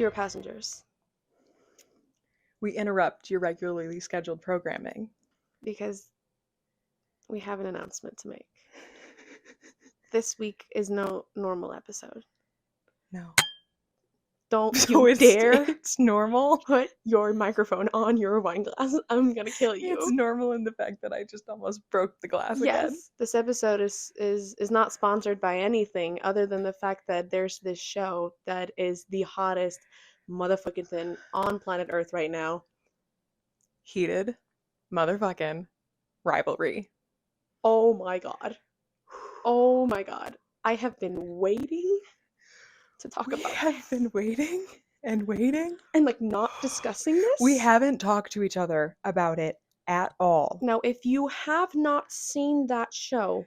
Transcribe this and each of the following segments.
fewer passengers. We interrupt your regularly scheduled programming. Because we have an announcement to make. This week is no normal episode. No. Don't So you dare it's normal? put your microphone on your wine glass. I'm gonna kill you. It's normal in the fact that I just almost broke the glass Yes, again. this episode is not sponsored by anything other than the fact that there's this show that is the hottest motherfucking thing on planet Earth right now. Heated motherfucking rivalry. Oh my god. Oh my god. I have been waiting to talk about We have been waiting and waiting. and like not discussing this. We haven't talked to each other about it at all. Now, if you have not seen that show,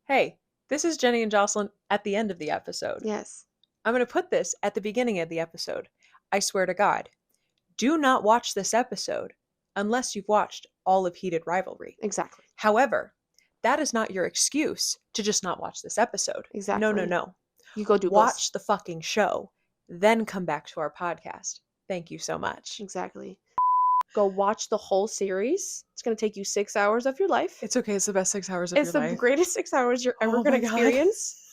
Hey, this is Jenny and Jocelyn at the end of the episode. yes, I'm going to put this at the beginning of the episode. I swear to God, do not watch this episode unless you've watched all of Heated Rivalry. exactly. However, that is not your excuse to just not watch this episode. Exactly. No. You go do Watch the fucking show, then come back to our podcast. Thank you so much. Exactly. Go watch the whole series. It's going to take you 6 hours of your life. It's okay. It's the best 6 hours of It's your the life. greatest 6 hours you're ever Oh going to my God. experience.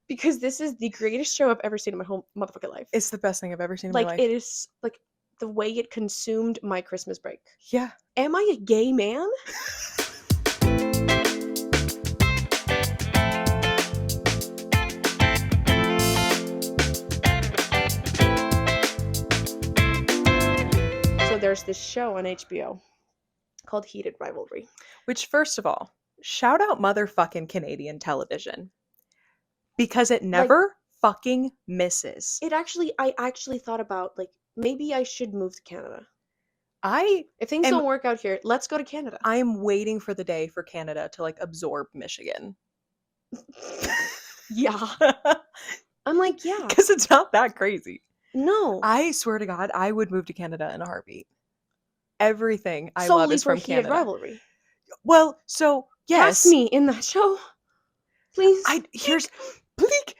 Because this is the greatest show I've ever seen in my whole motherfucking life. It's the best thing I've ever seen in my Like, life. it is, like, the way it consumed my Christmas break. Yeah. Am I a gay man? So there's this show on HBO called Heated Rivalry. Which, first of all, shout out motherfucking Canadian television. Because it never fucking misses. I actually thought about, like, maybe I should move to Canada. I If things am- don't work out here, let's go to Canada. am waiting for the day for Canada to, like, absorb Michigan. Yeah. I'm like, yeah. Because it's not that crazy. No. I swear to God, I would move to Canada in a heartbeat. Everything I Solely love is for from Heated Canada. Rivalry. Well, so yes, Cast me in that show. Please.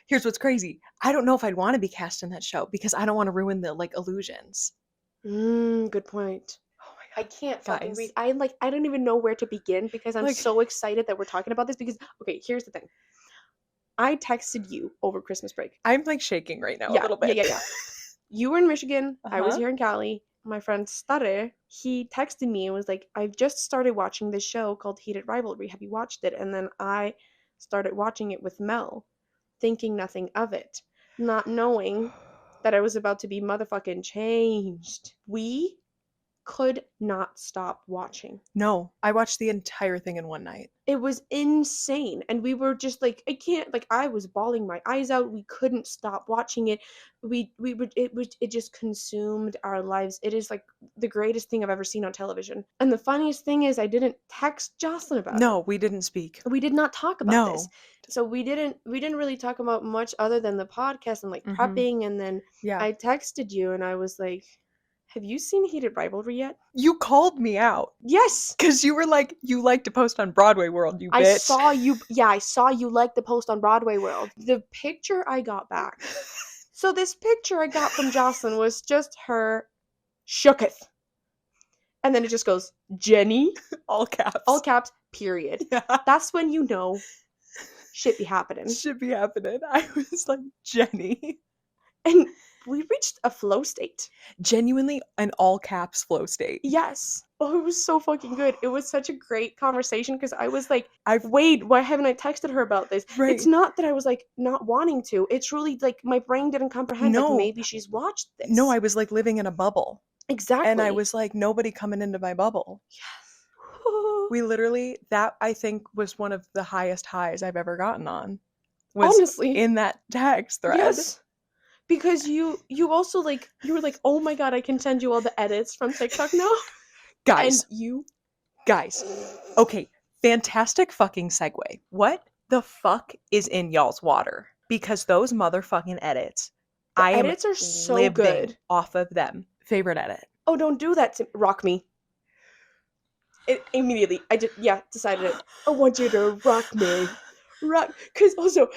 Here's what's crazy. I don't know if I'd want to be cast in that show because I don't want to ruin the like illusions. Good point. Oh my I can't fucking Guys. read. I don't even know where to begin because I'm Like- so excited that we're talking about this because okay, here's the thing. I texted you over Christmas break. I'm like shaking right now Yeah, a little bit. yeah. You were in Michigan. I was Uh-huh. here in Cali. My friend Stare, he texted me and was like, I've just started watching this show called Heated Rivalry. Have you watched it? And then I started watching it with Mel, thinking nothing of it, not knowing that I was about to be motherfucking changed. We could not stop watching. No, I watched the entire thing in one night. It was insane. And we were just like, I was bawling my eyes out. We couldn't stop watching it. It just consumed our lives. It is like the greatest thing I've ever seen on television. And the funniest thing is I didn't text Jocelyn about it. No, we didn't speak. We did not talk about this. No. So we didn't really talk about much other than the podcast and like Mhm. prepping. And then Yeah. I texted you and I was like, have you seen Heated Rivalry yet? You called me out Yes. because you were like, you like to post on Broadway World, you bitch. I saw you like the post on Broadway World. The picture I got back. So this picture I got from Jocelyn was just her shooketh. And then it just goes, Jenny, all caps. all caps, period. Yeah. That's when you know shit be happening. Should be happening. I was like, Jenny. And we reached a flow state. Genuinely an all caps flow state. Yes. Oh, it was so fucking good. It was such a great conversation because I was like, I've wait, why haven't I texted her about this? Right. It's not that I was like not wanting to. It's really like my brain didn't comprehend. No. Like maybe she's watched this. No, I was like living in a bubble. exactly. And I was like, nobody coming into my bubble. yes. We literally, that I think was one of the highest highs I've ever gotten on. Was Honestly, in that text thread. yes. Because you also like you were like, oh my god, I can send you all the edits from TikTok now. Guys, And you guys. Okay, fantastic fucking segue. What the fuck is in y'all's water? Because those motherfucking edits, The I edits am are so living good. off of them. Favorite edit. Oh, don't do that to rock me. It immediately I decided it. I want you to rock me. Right, because also,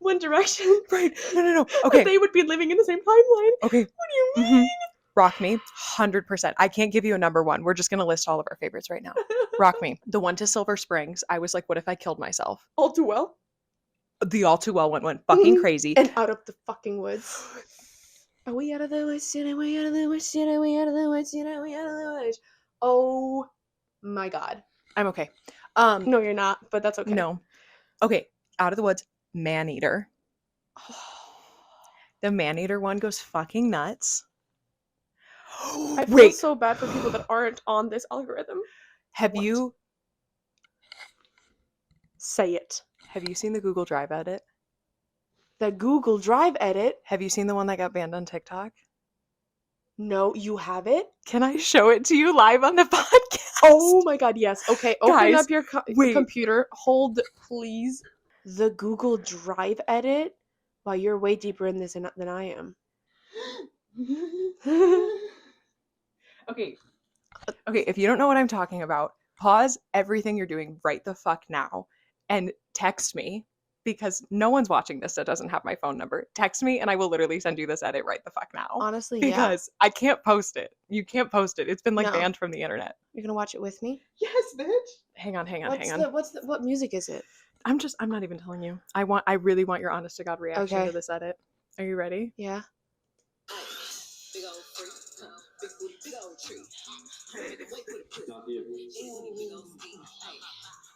One Direction, Right. No. Okay. they would be living in the same timeline. Okay. What do you Mm-hmm. mean? Rock Me, 100%. I can't give you a number one. We're just going to list all of our favorites right now. Rock Me. The one to Silver Springs, I was like, what if I killed myself? All Too Well. The All Too Well one went fucking crazy. And Out of the Fucking Woods. Are we out of the woods? Are we out of the woods? Are we out of the woods? Are we out of the woods? Oh my god. I'm okay. No, you're not, but that's okay. No. Okay. Out of the Woods, Maneater. The Maneater one goes fucking nuts. I feel Wait, so bad for people that aren't on this algorithm. have What? you Say it. seen the Google Drive edit? The Google Drive edit? Have you seen the one that got banned on TikTok? No, you have it? Can I show it to you live on the podcast? Oh my god, yes. Okay, open Guys, up your wait. computer. Hold, please. The Google Drive edit? Wow, you're way deeper in this than I am. Okay, if you don't know what I'm talking about, pause everything you're doing right the fuck now and text me, because no one's watching this that doesn't have my phone number. Text me and I will literally send you this edit right the fuck now. Honestly, because I can't post it. You can't post it. It's been like No. banned from the internet. You're gonna watch it with me? Yes, bitch. Hang on. What music is it? I'm not even telling you. I really want your honest to God reaction Okay. to this edit. Are you ready? Yeah. Big old freak, big booty, big old tree. Wait for the proof. Big old ski.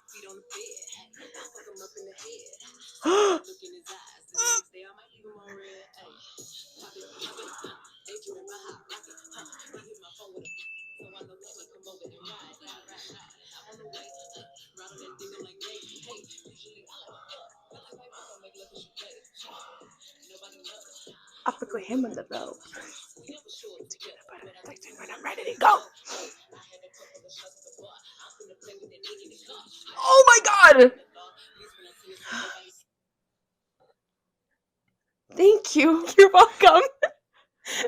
Feet on the bed. Fuck him up in the head. Look in his eyes. The next day I might leave him on red. Pop it. They dream my hot rocket. He hit my phone with a so I know let me come over and ride. I'm on the way. Round and dingle like hey. Usually I like my mom make love as you play. Nobody knows. I put him on the road. When I'm ready to go. Oh my god! Thank you. You're welcome.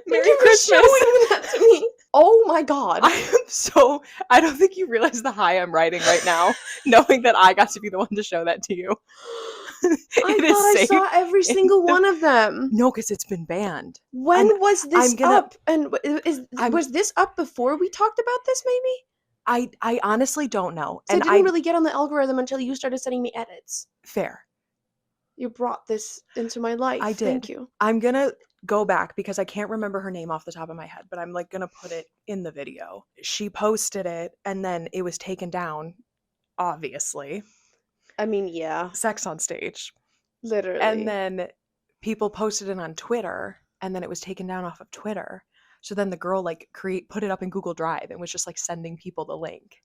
Merry Thank you Christmas. for showing that to me. Oh my god. I don't think you realize the high I'm riding right now, knowing that I got to be the one to show that to you. I thought I saw every single one of them. No, because it's been banned. When was this up? And I'm- was this up before we talked about this, maybe? I honestly don't know. And I didn't really get on the algorithm until you started sending me edits. Fair. You brought this into my life. I did. Thank you. I'm gonna go back because I can't remember her name off the top of my head, but I'm like gonna put it in the video. She posted it and then it was taken down, obviously. I mean, yeah. Sex on stage. Literally. And then people posted it on Twitter and then it was taken down off of Twitter. So then the girl like put it up in Google Drive and was just like sending people the link.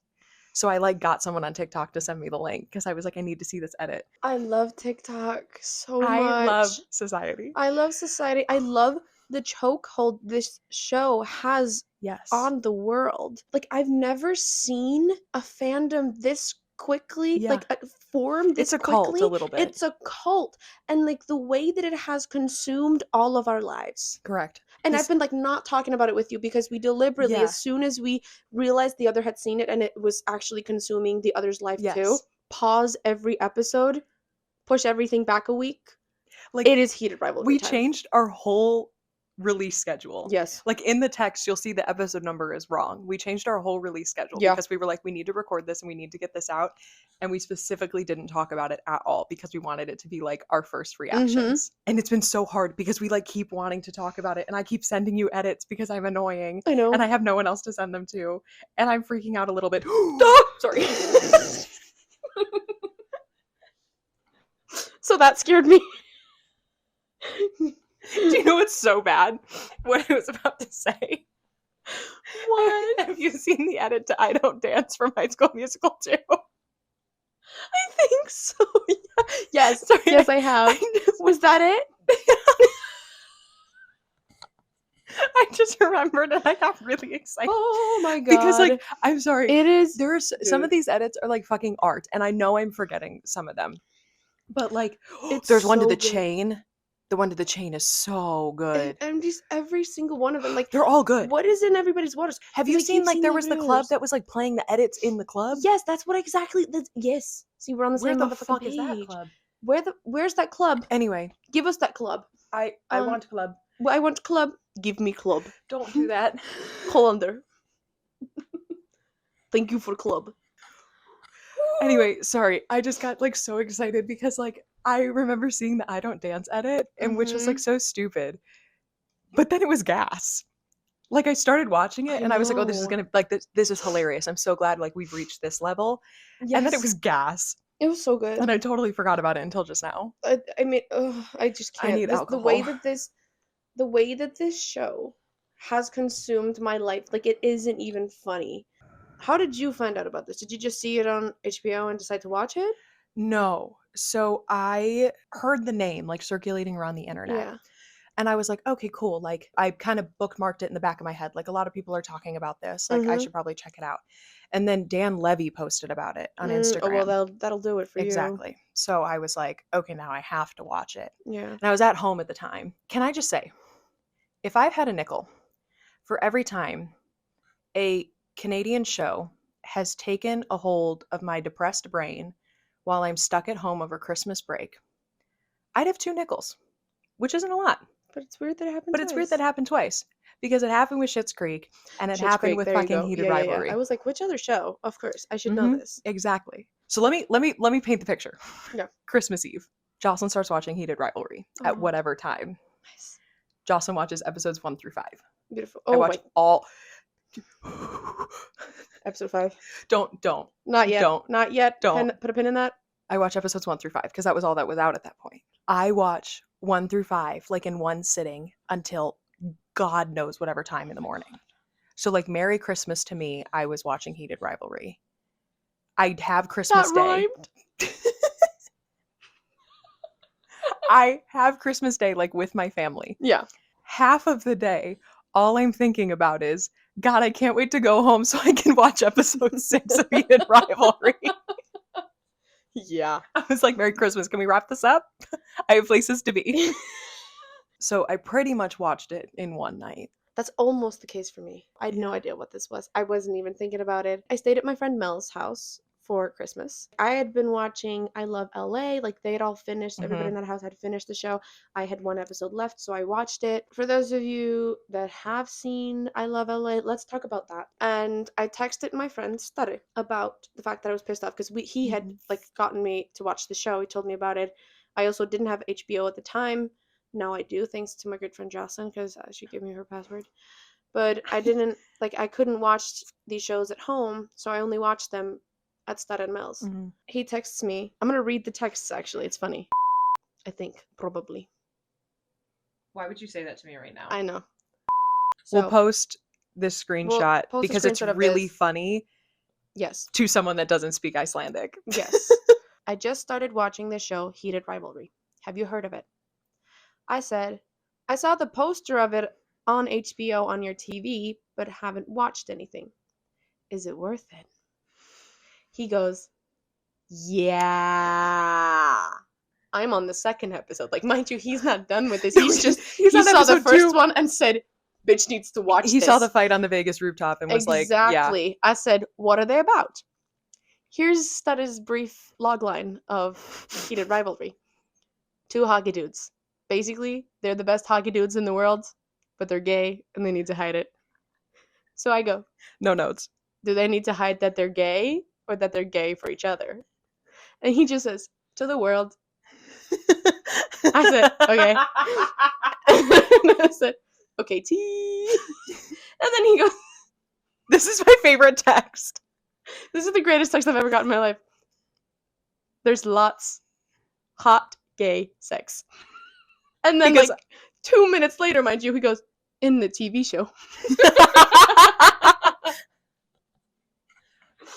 So I like got someone on TikTok to send me the link because I was like, I need to see this edit. I love TikTok so much. I love society. I love society. I love the chokehold this show has Yes. on the world. Like, I've never seen a fandom this quickly, Yeah. like form this It's a quickly. cult a little bit. It's a cult. And like the way that it has consumed all of our lives. Correct. And This- I've been like not talking about it with you because we deliberately, Yeah. as soon as we realized the other had seen it and it was actually consuming the other's life too, Yes. pause every episode, push everything back a week. Like, It is Heated Rivalry we time. changed our whole release schedule. Yes. Like in the text, you'll see the episode number is wrong. We changed our whole release schedule Yeah. because we were like, we need to record this and we need to get this out. And we specifically didn't talk about it at all because we wanted it to be like our first reactions. And it's been so hard because we like keep wanting to talk about it. And I keep sending you edits because I'm annoying. I know. And I have no one else to send them to. And I'm freaking out a little bit. Sorry. So that scared me. Do you know what's so bad? What I was about to say. What? Have you seen the edit to I Don't Dance from High School Musical 2? I think so. Yeah. Yes. Sorry, Yes, I have. Was that it? I just remembered and I got really excited. Oh my god. Because like, I'm sorry. it is. There's some of Dude. these edits are like fucking art, and I know I'm forgetting some of them. But like, It's there's one to so the good. chain. The one to the chain is so good. And just every single one of them. Like, They're all good. what is in everybody's waters? Have Because you I seen keep like seeing there the was the club videos. that was like playing the edits in the club? Yes, that's what exactly. Yes. See, we're on the Where same the motherfucking fuck page. is that club? Where's that club? Anyway, Give us that club. I Um, want club. I want club. Give me club. Don't do that. Colander. Thank you for club. Anyway, sorry. I just got like so excited because like I remember seeing the I Don't Dance edit, and which was like so stupid. But then it was gas. Like I started watching it I and I was like, oh, this is know. gonna like this is hilarious. I'm so glad like we've reached this level. Yes. And then it was gas. It was so good. And I totally forgot about it until just now. I mean, I just I can't. need The way alcohol. the way that this show has consumed my life, like it isn't even funny. How did you find out about this? Did you just see it on HBO and decide to watch it? No. So I heard the name like circulating around the internet. Yeah. And I was like, okay, cool. Like I kind of bookmarked it in the back of my head. Like a lot of people are talking about this. Like I Mhm. should probably check it out. And then Dan Levy posted about it on Instagram. Oh well, that'll do it for you. Exactly. So I was like, okay, now I have to watch it. Yeah. And I was at home at the time. Can I just say, if I've had a nickel for every time a Canadian show has taken a hold of my depressed brain while I'm stuck at home over Christmas break, I'd have 2 nickels, which isn't a lot. But it's weird that it happened But twice. it's weird that it happened twice because it happened with Schitt's Creek and it Schitt's happened Creek, with there you fucking go. Heated Yeah. Rivalry. I was like, which other show? Of course, I should know Mhm, this. exactly. So let me paint the picture. Yeah. Christmas Eve, Jocelyn starts watching Heated Rivalry at Oh. whatever time. Nice. Jocelyn watches episodes 1 through 5. Beautiful. I Oh watch my. all. Episode 5. Don't. Not yet. Don't. Not yet. Don't. Put a pin in that. I watch episodes 1 through 5 because that was all that was out at that point. I watch 1 through 5 like in one sitting until God knows whatever time in the morning. So like Merry Christmas to me, I was watching Heated Rivalry. I'd have Christmas That Day. rhymed. I have Christmas Day like with my family. Yeah. Half of the day, all I'm thinking about is, God, I can't wait to go home so I can watch episode 6 of Heated Rivalry. Yeah. I was like, Merry Christmas. Can we wrap this up? I have places to be. So I pretty much watched it in one night. That's almost the case for me. I had no idea what this was. I wasn't even thinking about it. I stayed at my friend Mel's house for Christmas. I had been watching I Love LA, like they had all finished, everybody in that house had finished the show. I had one episode left, so I watched it. For those of you that have seen I Love LA, let's talk about that. And I texted my friend Stare about the fact that I was pissed off because he had like gotten me to watch the show. He told me about it. I also didn't have HBO at the time. Now I do, thanks to my good friend Jocelyn, because she gave me her password. But I didn't, like, I couldn't watch these shows at home, so I only watched them at Stud and Mel's. Mm-hmm. He texts me. I'm going to read the texts, actually. It's funny. I think, probably. Why would you say that to me right now? I know. We'll post this screenshot post a because it's screenshot of really this. funny Yes. to someone that doesn't speak Icelandic. Yes. I just started watching the show Heated Rivalry. Have you heard of it? I said, I saw the poster of it on HBO on your TV, but haven't watched anything. Is it worth it? He goes, yeah. I'm on the second episode. Like, mind you, he's not done with this. He's just, he on saw the episode first 2. one and said, bitch needs to watch He this. saw the fight on the Vegas rooftop and was like, yeah. Exactly. I said, what are they about? Here's Studd's brief logline of Heated Rivalry. 2 hockey dudes. Basically, they're the best hockey dudes in the world, but they're gay and they need to hide it. So I go, No notes. do they need to hide that they're gay or that they're gay for each other? And he just says, to the world. I said, okay. And I said, okay, tea. And then he goes, This is my favorite text. this is the greatest text I've ever gotten in my life. There's lots hot gay sex. And then Because- like 2 minutes later, mind you, he goes, in the TV show.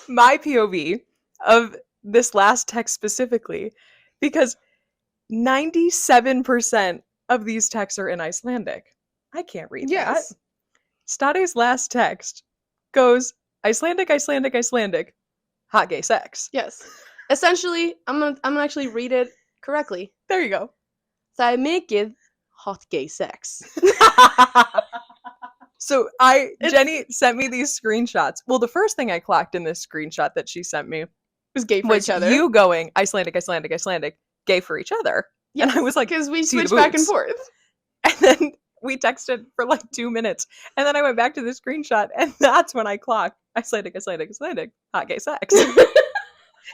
My POV of this last text specifically, because 97% of these texts are in Icelandic. I can't read that. Stade's last text goes Icelandic, Icelandic, Icelandic, hot gay sex. Yes. Essentially, I'm gonna actually read it correctly. There you go. Það er mikið hot gay sex. So Jenny sent me these screenshots. Well, the first thing I clocked in this screenshot that she sent me was gay for was each other. you going Icelandic, Icelandic, Icelandic, gay for each other. Yes, and I was like, because we see the switched back and boobs. forth. And then we texted for like 2 minutes. And then I went back to the screenshot, and that's when I clocked Icelandic, Icelandic, Icelandic, hot gay sex.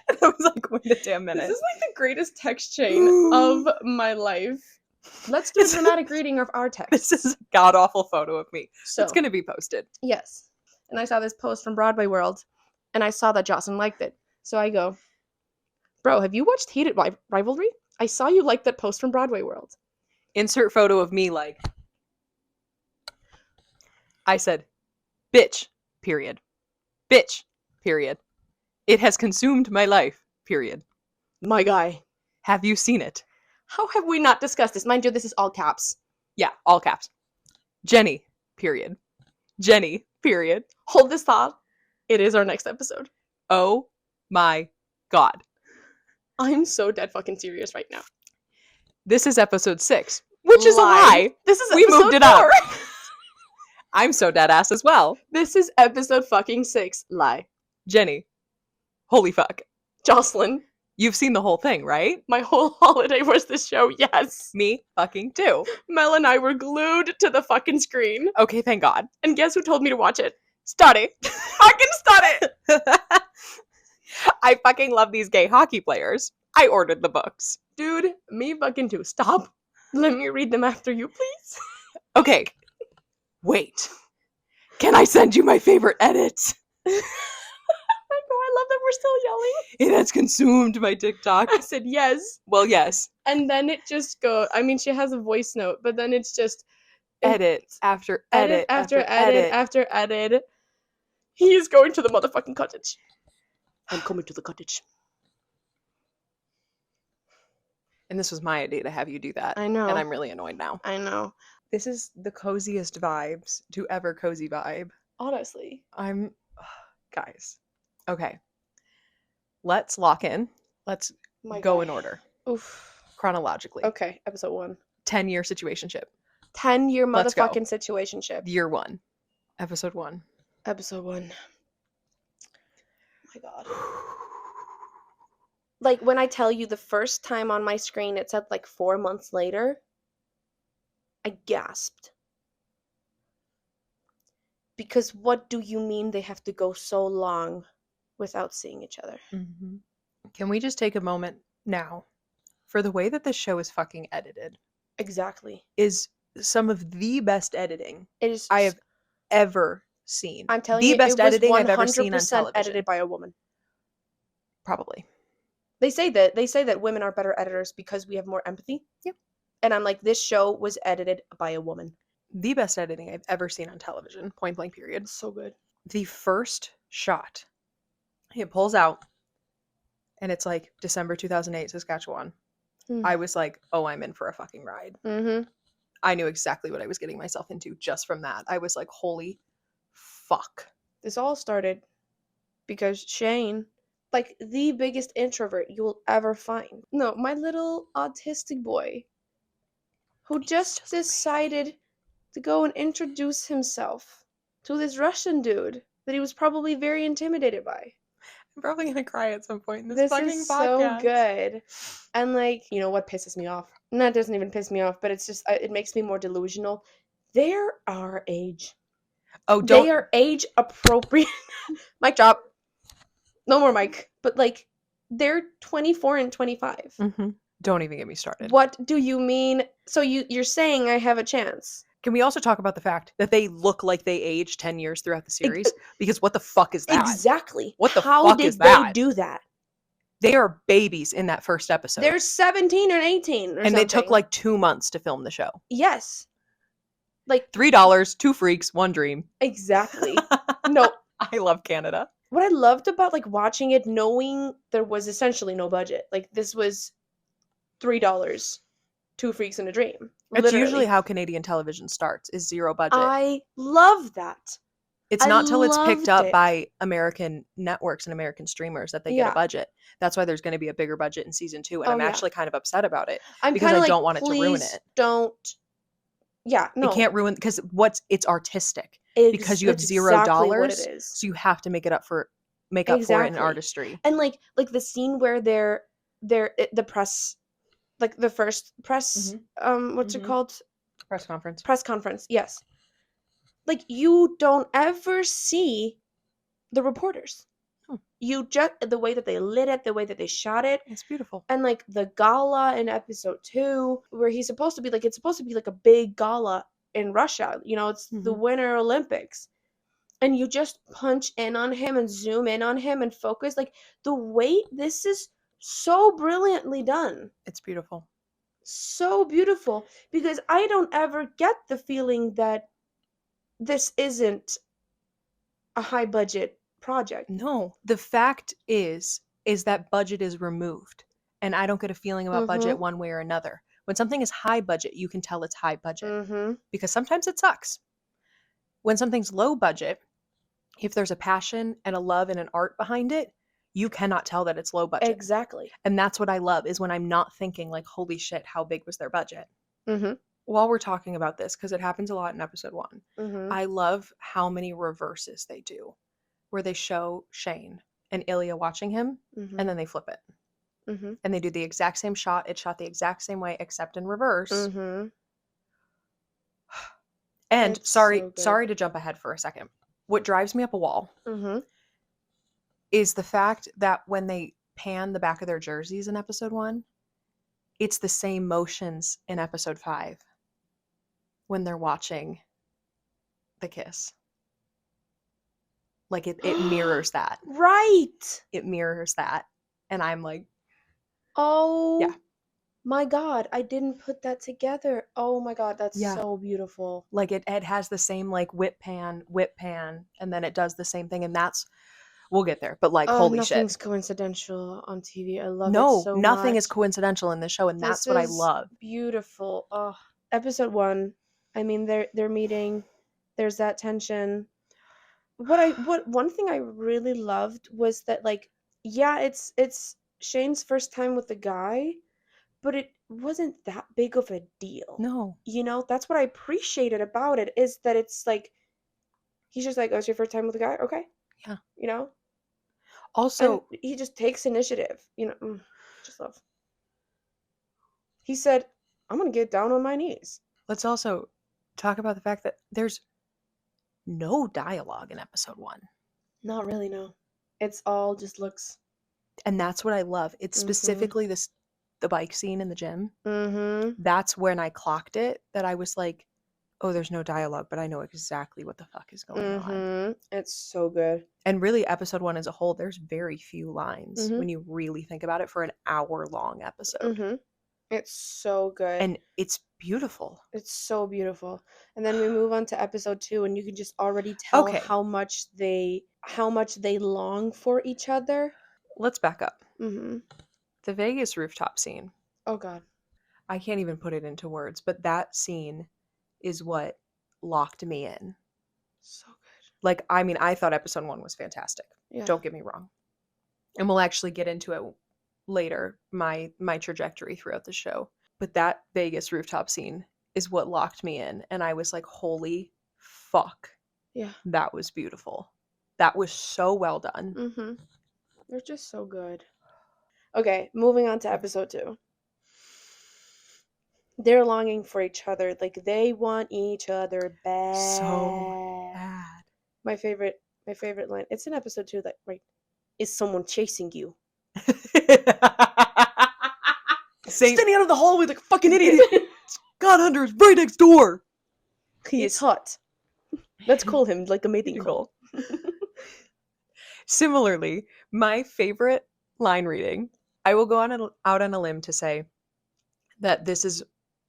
And I was like, wait a damn minute. This is like the greatest text chain of my life. Let's do a dramatic reading of our text. This is a god-awful photo of me. So, It's going to be posted. yes. And I saw this post from Broadway World, and I saw that Jocelyn liked it. So I go, bro, have you watched Heated Rivalry? I saw you like that post from Broadway World. Insert photo of me like, I said, bitch, period. Bitch, period. It has consumed my life, period. My guy. Have you seen it? How have we not discussed this? Mind you, this is all caps. Yeah, all caps. Jenny, period. Jenny, period. Hold this thought. It is our next episode. Oh my god. I'm so dead fucking serious right now. This is episode 6, which is a lie. This is We episode moved it up. 4. I'm so dead ass as well. This is episode fucking 6. Lie. Jenny, holy fuck. Jocelyn, You've seen the whole thing, right? my whole holiday was this show, yes. Me fucking too. Mel and I were glued to the fucking screen. Okay, thank God. And guess who told me to watch it? Study. Fucking study! I fucking love these gay hockey players. I ordered the books. Dude, me fucking too. Stop. Let me read them after you, please. Okay. Wait. Can I send you my favorite edits? I love that we're still yelling. It has consumed my TikTok. I said yes. Well, yes. And then it just goes, I mean, she has a voice note, but then it's just Edit after edit after edit after edit. He is going to the motherfucking cottage. I'm coming to the cottage. And this was my idea to have you do that. I know. And I'm really annoyed now. I know. This is the coziest vibes to ever cozy vibe. Honestly. Guys. Okay. Let's lock in. Let's My go God. in order. Oof. Chronologically. Okay, episode 1. 10-year situationship. 10-year Let's go. motherfucking situationship. Year 1. Episode 1. Episode 1. My God. Like, when I tell you the first time on my screen it said, like, 4 months later, I gasped. Because what do you mean they have to go so long without seeing each other? Mm-hmm. Can we just take a moment now for the way that this show is fucking edited? Exactly. Is some of the best editing It is. I have ever seen. I'm telling the you, best it was editing I've ever seen on 100% television. edited by a woman. Probably. They say that women are better editors because we have more empathy. Yep. And I'm like, this show was edited by a woman. The best editing I've ever seen on television. Point blank period. So good. The first shot, it pulls out, and it's like December 2008, Saskatchewan. I was like, oh, I'm in for a fucking ride. Mm-hmm. I knew exactly what I was getting myself into just from that. I was like, holy fuck. This all started because Shane, like the biggest introvert you will ever find. No, my little autistic boy who just decided to go and introduce himself to this Russian dude that he was probably very intimidated by. I'm probably gonna cry at some point in this This fucking is podcast. so good. And like, you know what pisses me off? And that doesn't even piss me off, but it's just, it makes me more delusional. They're our age. Oh, don't. They are age appropriate. Mic drop. No more mic. But like, they're 24 and 25. Mm-hmm. Don't even get me started. What do you mean? So you're saying I have a chance? Can we also talk about the fact that they look like they aged 10 years throughout the series? Because what the fuck is that? Exactly. What the How fuck did is that? they do that? They are babies in that first episode. They're 17 and 18 or and something. they took like 2 months to film the show. Yes. Like, $3, 2 freaks, 1 dream. exactly. No. I love Canada. What I loved about like watching it, knowing there was essentially no budget. Like, this was $3, 2 freaks and a dream. It's Literally. usually how Canadian television starts, is zero budget. I love that. It's not till it's picked loved up it. by American networks and American streamers that they get Yeah. a budget. That's why there's going to be a bigger budget in season 2, and Oh, I'm yeah. actually kind of upset about it. I'm because kinda I like, don't want it to ruin please it. Don't. Yeah, no. It can't ruin because it's artistic. It's because you have exactly what $0, it is. so you have to make it up for make up for it in Exactly. artistry. And like the scene where they're the press, like the first press, what's it Mhm. called? Press conference. Press conference. Yes. Like you don't ever see the reporters. Hmm. You just, the way that they lit it, the way that they shot it, It's beautiful. and like the gala in episode 2 where he's supposed to be like, it's supposed to be like a big gala in Russia, you know, it's the Mhm. Winter Olympics, and you just punch in on him and zoom in on him and focus, like the way this is so brilliantly done, It's beautiful. so beautiful, because I don't ever get the feeling that this isn't a high budget project. No, the fact is that budget is removed, and I don't get a feeling about budget Mhm. one way or another. When something is high budget, you can tell it's high budget Mhm. because sometimes it sucks. When something's low budget, if there's a passion and a love and an art behind it, you cannot tell that it's low budget. Exactly. And that's what I love, is when I'm not thinking like, holy shit, how big was their budget? Mhm. While we're talking about this, because it happens a lot in episode 1, Mhm. I love how many reverses they do, where they show Shane and Ilya watching him, Mhm. and then they flip it. Mhm. And they do the exact same shot. It's shot the exact same way, except in reverse. Mhm. And It's sorry so good. sorry to jump ahead for a second. What drives me up a wall Mhm. is the fact that when they pan the back of their jerseys in episode 1, it's the same motions in episode 5 when they're watching the kiss. Like it mirrors that. Right. It mirrors that. And I'm like, Oh. Yeah. My God, I didn't put that together. Oh my God, that's Yeah. so beautiful. like it has the same like whip pan, and then it does the same thing, and that's, we'll get there, but like holy Nothing's shit. coincidental on TV. I love it No, so nothing is much. coincidental in this show, and This that's what I is love. beautiful. Oh, episode 1. I mean, they're meeting. There's that tension. What one thing I really loved was that, like, yeah, it's Shane's first time with the guy, but it wasn't that big of a deal. No. You know, that's what I appreciated about it, is that it's like he's just like, "Oh, it's your first time with a guy? Okay." Yeah. You know? And Also, he just takes initiative, you know. Just love. He said, "I'm going to get down on my knees." let's also talk about the fact that there's no dialogue in episode 1. Not really, no. It's all just looks. And that's what I love. It's Mhm. specifically the bike scene in the gym. Mhm. That's when I clocked it, that I was like, oh, there's no dialogue, but I know exactly what the fuck is going on. Mhm. It's so good. And really, episode 1 as a whole, there's very few lines Mhm. when you really think about it for an hour-long episode. Mhm. It's so good. And it's beautiful. It's so beautiful. And then we move on to episode 2, and you can just already tell Okay. how much they long for each other. Let's back up. Mhm. The Vegas rooftop scene. Oh God. I can't even put it into words, but that scene is what locked me in. So good. Like, I mean, I thought episode 1 was fantastic. Yeah. Don't get me wrong. And we'll actually get into it later, my trajectory throughout the show. But that Vegas rooftop scene is what locked me in. And I was like, holy fuck. Yeah. That was beautiful. That was so well done. Mhm. They're just so good. Okay, moving on to episode 2. They're longing for each other. Like, they want each other bad. So bad. My favorite line. It's in episode 2 that, right, is someone chasing you? Standing out of the hallway like a fucking idiot. God Hunter is right next door. He is hot. Let's call him like a mating call. Similarly, my favorite line reading, I will go out on a limb to say that this is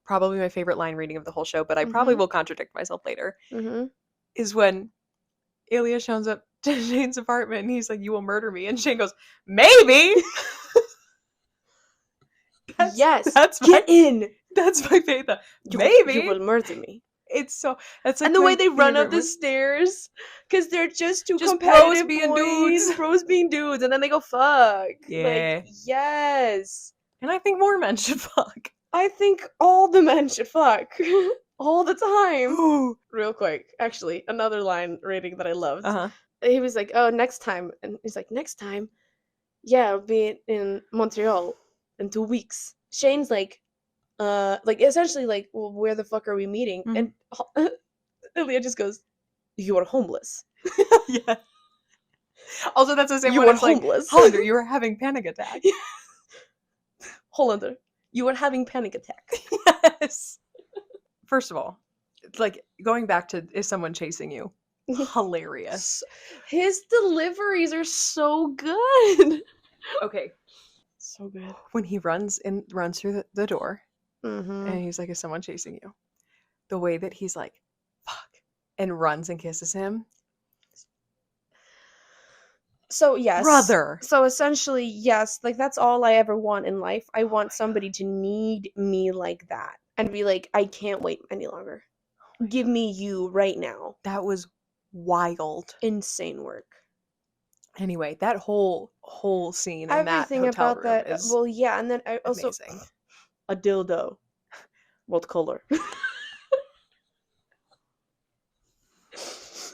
probably my favorite line reading of the whole show, but I probably will contradict myself later, is when Ilya shows up to Shane's apartment and he's like, "You will murder me," and Shane goes, "Maybe." Yes. That's Get in. That's my favorite. You Maybe will murder me. it's so. That's like And the way my they run up favorite the one. stairs, because they're just two Just competitive bros being boys, dudes. bros being dudes, and then they go fuck. Yeah. Like, yes. And I think more men should fuck. I think all the men should fuck. All the time. Ooh. Real quick. Actually, another line rating that I loved. Uh-huh. he was like, "Oh, next time," and he's like, "Next time, yeah, I'll be in Montreal in 2 weeks." Shane's like essentially like, "Well, where the fuck are we meeting?" Mhm. And Ilya just goes, "You are homeless. Yeah. Also, that's the same You one are as like, homeless. Hollander, you were having panic attack. Hollander, you are having panic attacks." Yes. First of all, like going back to is someone chasing you? Hilarious. His deliveries are so good. Okay. So good. When he runs through the door Mm-hmm. and he's like, is someone chasing you? The way that he's like, fuck, and runs and kisses him. So yes. Brother. So essentially, yes, like that's all I ever want in life. I want somebody to need me like that and be like, I can't wait any longer. Give me you right now. That was wild. Insane work. Anyway, that whole scene in that Everything hotel about room that. is Well, yeah, and then I also amazing. a dildo. What color?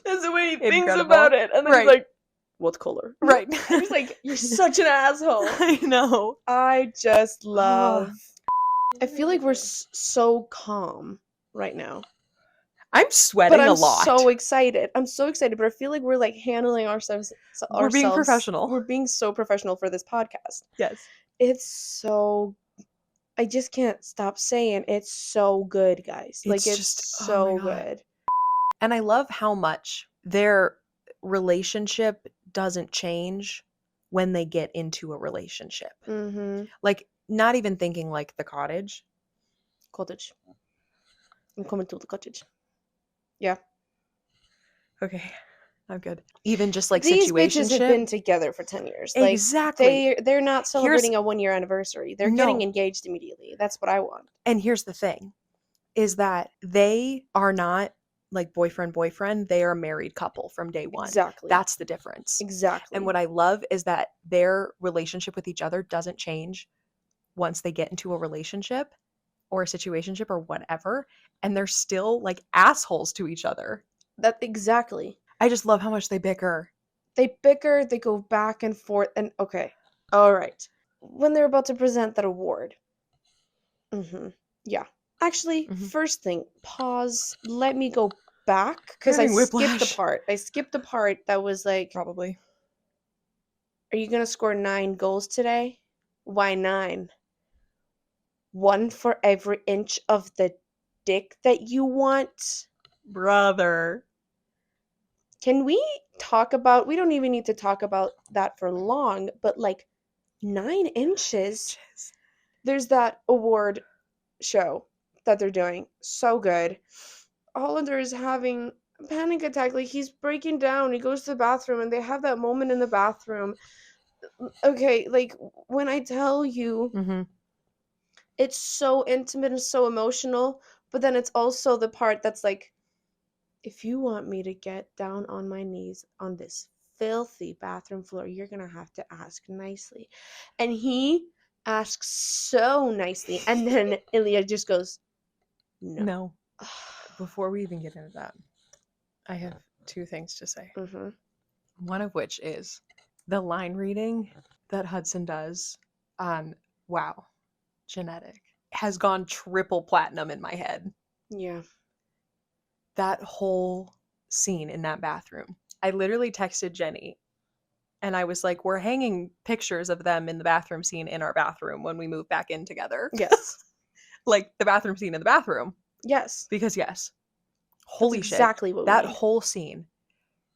That's the way he thinks Incredible. about it, and then he's Right. like, "What color?" Right. I was like, "You're such an asshole." I know. I just love. I feel like we're so calm right now. I'm But sweating I'm a lot. so excited. I'm so excited, but I feel like we're like handling ourselves. We're being professional. We're being so professional for this podcast. Yes. It's so. I just can't stop saying it's so good, guys. Like It's it's just, oh so my God. good. And I love how much their relationship doesn't change when they get into a relationship. Mm-hmm. Like, not even thinking like the cottage. Cottage. I'm coming to the cottage. Yeah. Okay, I'm good. Even just like These bitches have been situationship. together for 10 years. Like Exactly. they're not celebrating Here's a 1 year anniversary. They're no. getting engaged immediately. That's what I want. And here's the thing is that they are not like boyfriend they are a married couple from day one. Exactly. That's the difference. Exactly. And what I love is that their relationship with each other doesn't change once they get into a relationship or a situationship or whatever, and they're still like assholes to each other. That exactly. I just love how much they bicker. They bicker, they go back and forth, and okay. All right. When they're about to present that award. Mm-hmm. Yeah. Actually, first thing, pause. Let me go back because I skipped the part. I skipped the part that was like, Probably. "Are you gonna score 9 goals today? Why 9? 1 for every inch of the dick that you want?" Brother. Can we talk about? We don't even need to talk about that for long, but like 9 inches. There's that award show that they're doing. So good. Hollander is having a panic attack. Like he's breaking down. He goes to the bathroom and they have that moment in the bathroom. Okay, like when I tell you it's so intimate and so emotional, but then it's also the part that's like, if you want me to get down on my knees on this filthy bathroom floor, you're gonna have to ask nicely. And he asks so nicely, and then Ilya just goes, no. Before we even get into that, I have 2 things to say. Mm-hmm. One of which is the line reading that Hudson does on Wow, Genetic has gone triple platinum in my head. Yeah. That whole scene in that bathroom. I literally texted Jenny and I was like, we're hanging pictures of them in the bathroom scene in our bathroom when we move back in together. Yes. Like the bathroom scene in the bathroom. Yes. Because yes. Holy That's shit. exactly what that we need. whole scene.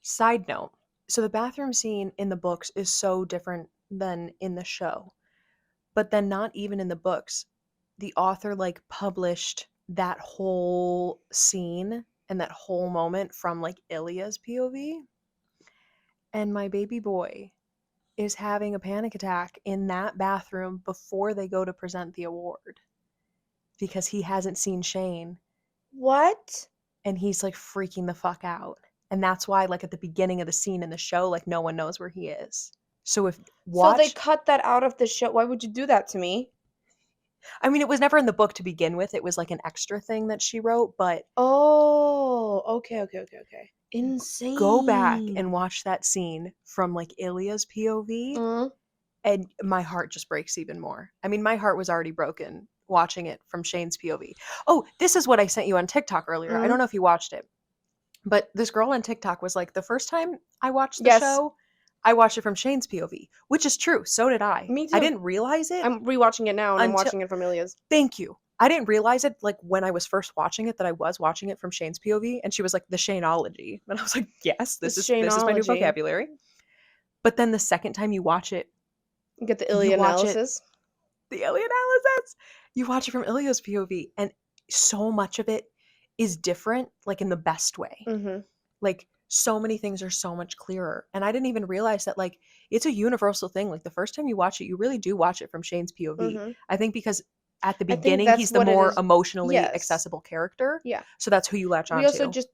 Side note. So the bathroom scene in the books is so different than in the show. But then not even in the books. The author like published that whole scene and that whole moment from like Ilya's POV. And my baby boy is having a panic attack in that bathroom before they go to present the award because he hasn't seen Shane. What? And he's like freaking the fuck out. And that's why like at the beginning of the scene in the show, like no one knows where he is. So if watch, So they cut that out of the show. Why would you do that to me? I mean, it was never in the book to begin with. It was like an extra thing that she wrote, but Oh, okay. Insane. go back and watch that scene from like Ilya's POV, Uh, and my heart just breaks even more. I mean, my heart was already broken watching it from Shane's POV. Oh, this is what I sent you on TikTok earlier. I don't know if you watched it, but this girl on TikTok was like, the first time I watched the Yes. show, I watched it from Shane's POV, which is true. So did I. Me I too. didn't realize it. I'm rewatching it now, and I'm Until- watching it from Ilya's. Thank you. I didn't realize it like when I was first watching it that I was watching it from Shane's POV, and she was like, the Shaneology. And I was like, yes, this is my new Shaneology. vocabulary. But then the second time you watch it, You get the You Ilya watch it- analysis. the Ilya analysis, you watch it from Ilya's POV, and so much of it is different, like in the best way. Mm-hmm. Like so many things are so much clearer. And I didn't even realize that like it's a universal thing. Like the first time you watch it, you really do watch it from Shane's POV. Mm-hmm. I think because at the I think beginning that's he's the what it more is. emotionally Yes. accessible character. Yeah. So that's who you latch on We also to. just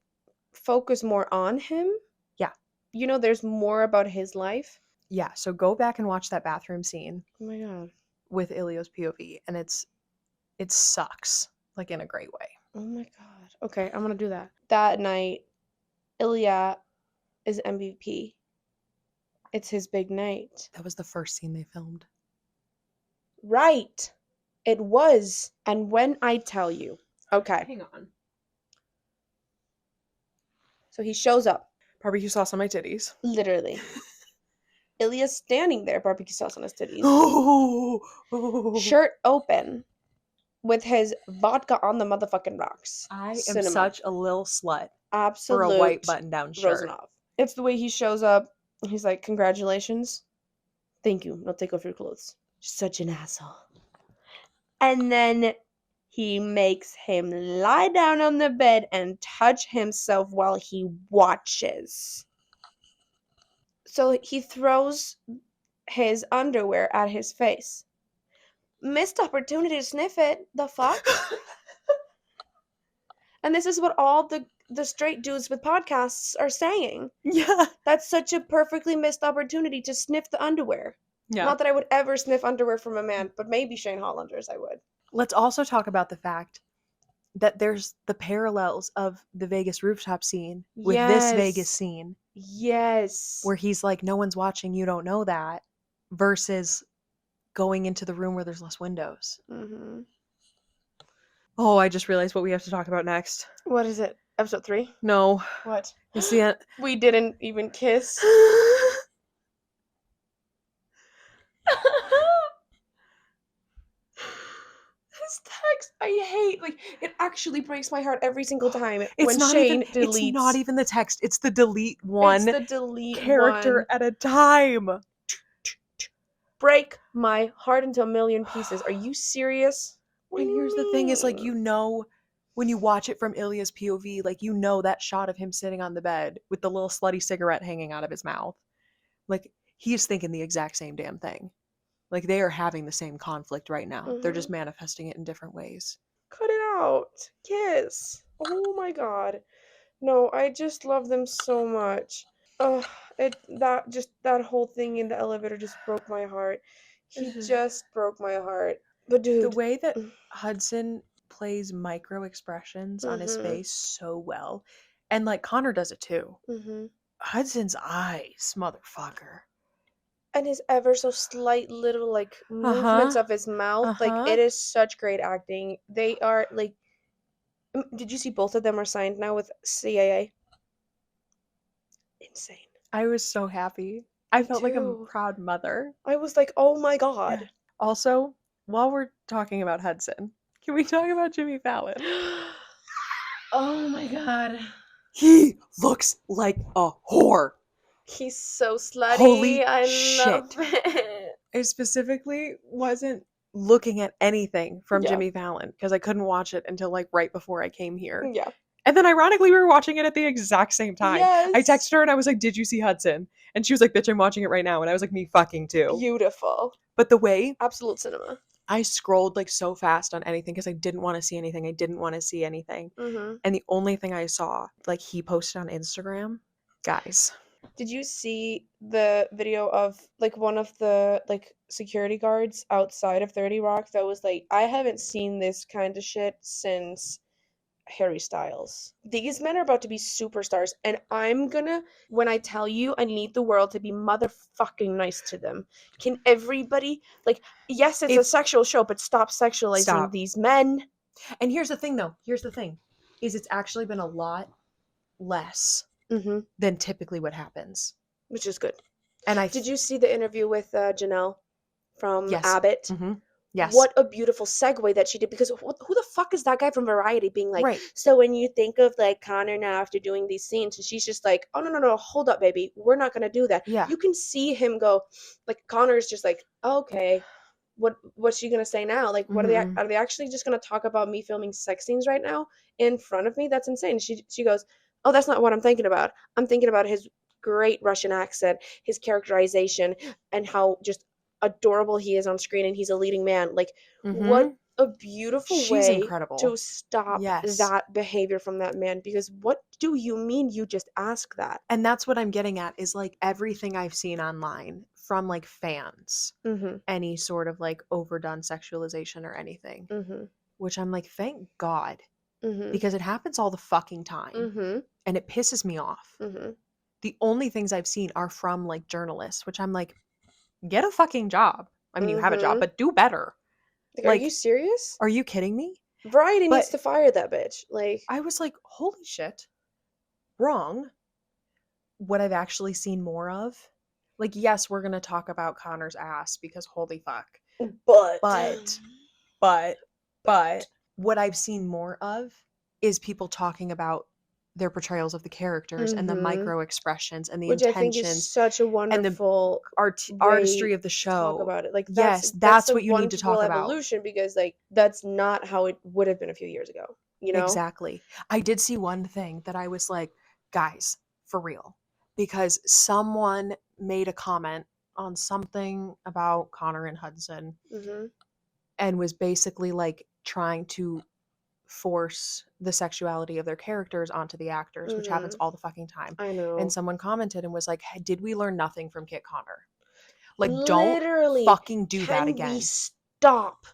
focus more on him. Yeah. You know, there's more about his life. Yeah. So go back and watch that bathroom scene Oh my god. with Ilya's POV, and it sucks, like in a great way. Oh my god. Okay, I'm gonna do that. That night, Ilya is MVP. It's his big night. That was the first scene they filmed. Right. It was. And when I tell you, okay, Hang on. so he shows up, Barbecue sauce on my titties. literally. Ilya's standing there, barbecue sauce on his titties, Oh, shirt open, with his vodka on the motherfucking rocks. I am Cinema. such a little slut Absolute for a white button-down shirt. Rosanov. It's the way he shows up. He's like, congratulations. Thank you. Now take off your clothes. Such an asshole. And then he makes him lie down on the bed and touch himself while he watches. So he throws his underwear at his face. Missed opportunity to sniff it. The fuck? And this is what all the straight dudes with podcasts are saying. Yeah. That's such a perfectly missed opportunity to sniff the underwear. Yeah. Not that I would ever sniff underwear from a man, but maybe Shane Hollander's I would. Let's also talk about the fact that there's the parallels of the Vegas rooftop scene with this Vegas Yes. scene Yes. where he's like, no one's watching, you don't know that, versus going into the room where there's less windows. Mm-hmm. Oh, I just realized what we have to talk about next. What is it? Episode 3? No. What? It's the end. We didn't even kiss. This text I hate. Like, it actually breaks my heart every single time when Shane deletes. It's not even the text. It's the delete one It's the delete character one. at a time. Break my heart into a million pieces. Are you serious? What And do you here's the thing is like, mean? you know, when you watch it from Ilya's POV, like, you know that shot of him sitting on the bed with the little slutty cigarette hanging out of his mouth. Like, he's thinking the exact same damn thing. Like, they are having the same conflict right now. They're just manifesting it in different ways. Cut it out. Kiss. Oh my god. No, I just love them so much. Oh, that whole thing in the elevator just broke my heart. He just broke my heart. But dude, The way that Hudson plays micro expressions on his Mhm. face so well, and like Connor does it too. Mhm. Hudson's eyes, motherfucker. And his ever so slight little like movements of his mouth, like it is such great acting. They are like, did you see both of them are signed now with CAA? Insane. I was so happy. I Me felt like a too. proud mother. I was like, oh my god. Yeah. Also, while we're talking about Hudson, can we talk about Jimmy Fallon? Oh my god. He looks like a whore. He's so slutty. Holy I love shit. it. I specifically wasn't looking at anything from Yeah. Jimmy Fallon because I couldn't watch it until like right before I came here. Yeah. And then ironically, we were watching it at the exact same time. Yes. I texted her and I was like, did you see Hudson? And she was like, bitch, I'm watching it right now. And I was like, me fucking too. Beautiful. But the way Absolute cinema. I scrolled like so fast on anything because I didn't want to see anything. I didn't want to see anything. Mm-hmm. And the only thing I saw, like he posted on Instagram, guys, Did you see the video of like one of the like security guards outside of 30 Rock that was like, I haven't seen this kind of shit since Harry Styles. These men are about to be superstars, and I'm gonna, when I tell you, I need the world to be motherfucking nice to them. Can everybody, like, yes, it's a If sexual show, but stop sexualizing Stop. these men. And here's the thing, though. Here's the thing, is it's actually been a lot less Mm-hmm. than typically what happens. Which is good. And Did you see the interview with Janelle from Yes. Abbott? Mm-hmm. Yes. What a beautiful segue that she did, because who the fuck is that guy from Variety being like, Right. so when you think of like Connor now after doing these scenes, and she's just like, oh no, hold up, baby, we're not gonna do that. Yeah. You can see him go, like Connor's just like, okay, what's she gonna say now? Like, what Mhm. are they actually just gonna talk about me filming sex scenes right now in front of me? That's insane. She goes, oh, that's not what I'm thinking about. I'm thinking about his great Russian accent, his characterization, and how just adorable he is on screen, and he's a leading man. Like, what Mhm. a beautiful She's way incredible. to stop Yes. that behavior from that man, because what do you mean you just ask that? And that's what I'm getting at, is like everything I've seen online from like fans, Mm-hmm. any sort of like overdone sexualization or anything, Mm-hmm. which I'm like, thank God, Mm-hmm. because it happens all the fucking time Mm-hmm. and it pisses me off. Mm-hmm. The only things I've seen are from like journalists, which I'm like, get a fucking job. I mean, you have a job, Mhm. but do better. Like, are you Like, serious? are you kidding me? Variety But needs to fire that bitch. Like, I was like, holy shit, wrong. What I've actually seen more of, like, yes, we're gonna talk about Connor's ass because holy fuck. but But what I've seen more of is people talking about their portrayals of the characters and the Mhm. micro expressions and the which I think is intentions such a and the wonderful artistry way of the to talk show. about it. Like, Yes, that's that's a what you need to wonderful talk about. evolution, because like that's not how it would have been a few years ago. You know? Exactly. I did see one thing that I was like, guys, for real. Because someone made a comment on something about Connor and Hudson Mm-hmm. and was basically like trying to force the sexuality of their characters onto the actors, which happens all the fucking time. I know. And someone commented and was like, hey, did we learn nothing from Kit Connor? Like, Literally, don't fucking do that can again. we stop?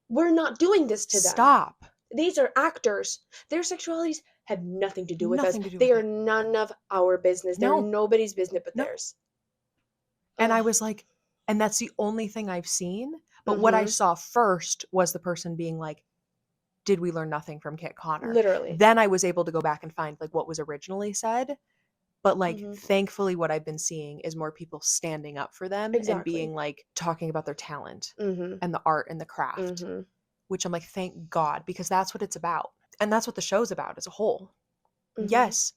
We're not doing this to them. Stop. These are actors. Their sexualities have nothing to do with Nothing us. to do They with are it. none of our business. They're No. nobody's business but No. theirs. And I Ugh. was like, and that's the only thing I've seen. But what I Mhm. saw first was the person being like, did we learn nothing from Kit Connor? Literally. Then I was able to go back and find like what was originally said. But like, Mhm. thankfully, what I've been seeing is more people standing up for them and Exactly. being like, talking about their talent Mhm. and the art and the craft, Mhm. which I'm like, thank God, because that's what it's about. And that's what the show's about as a whole. Mhm. Yes,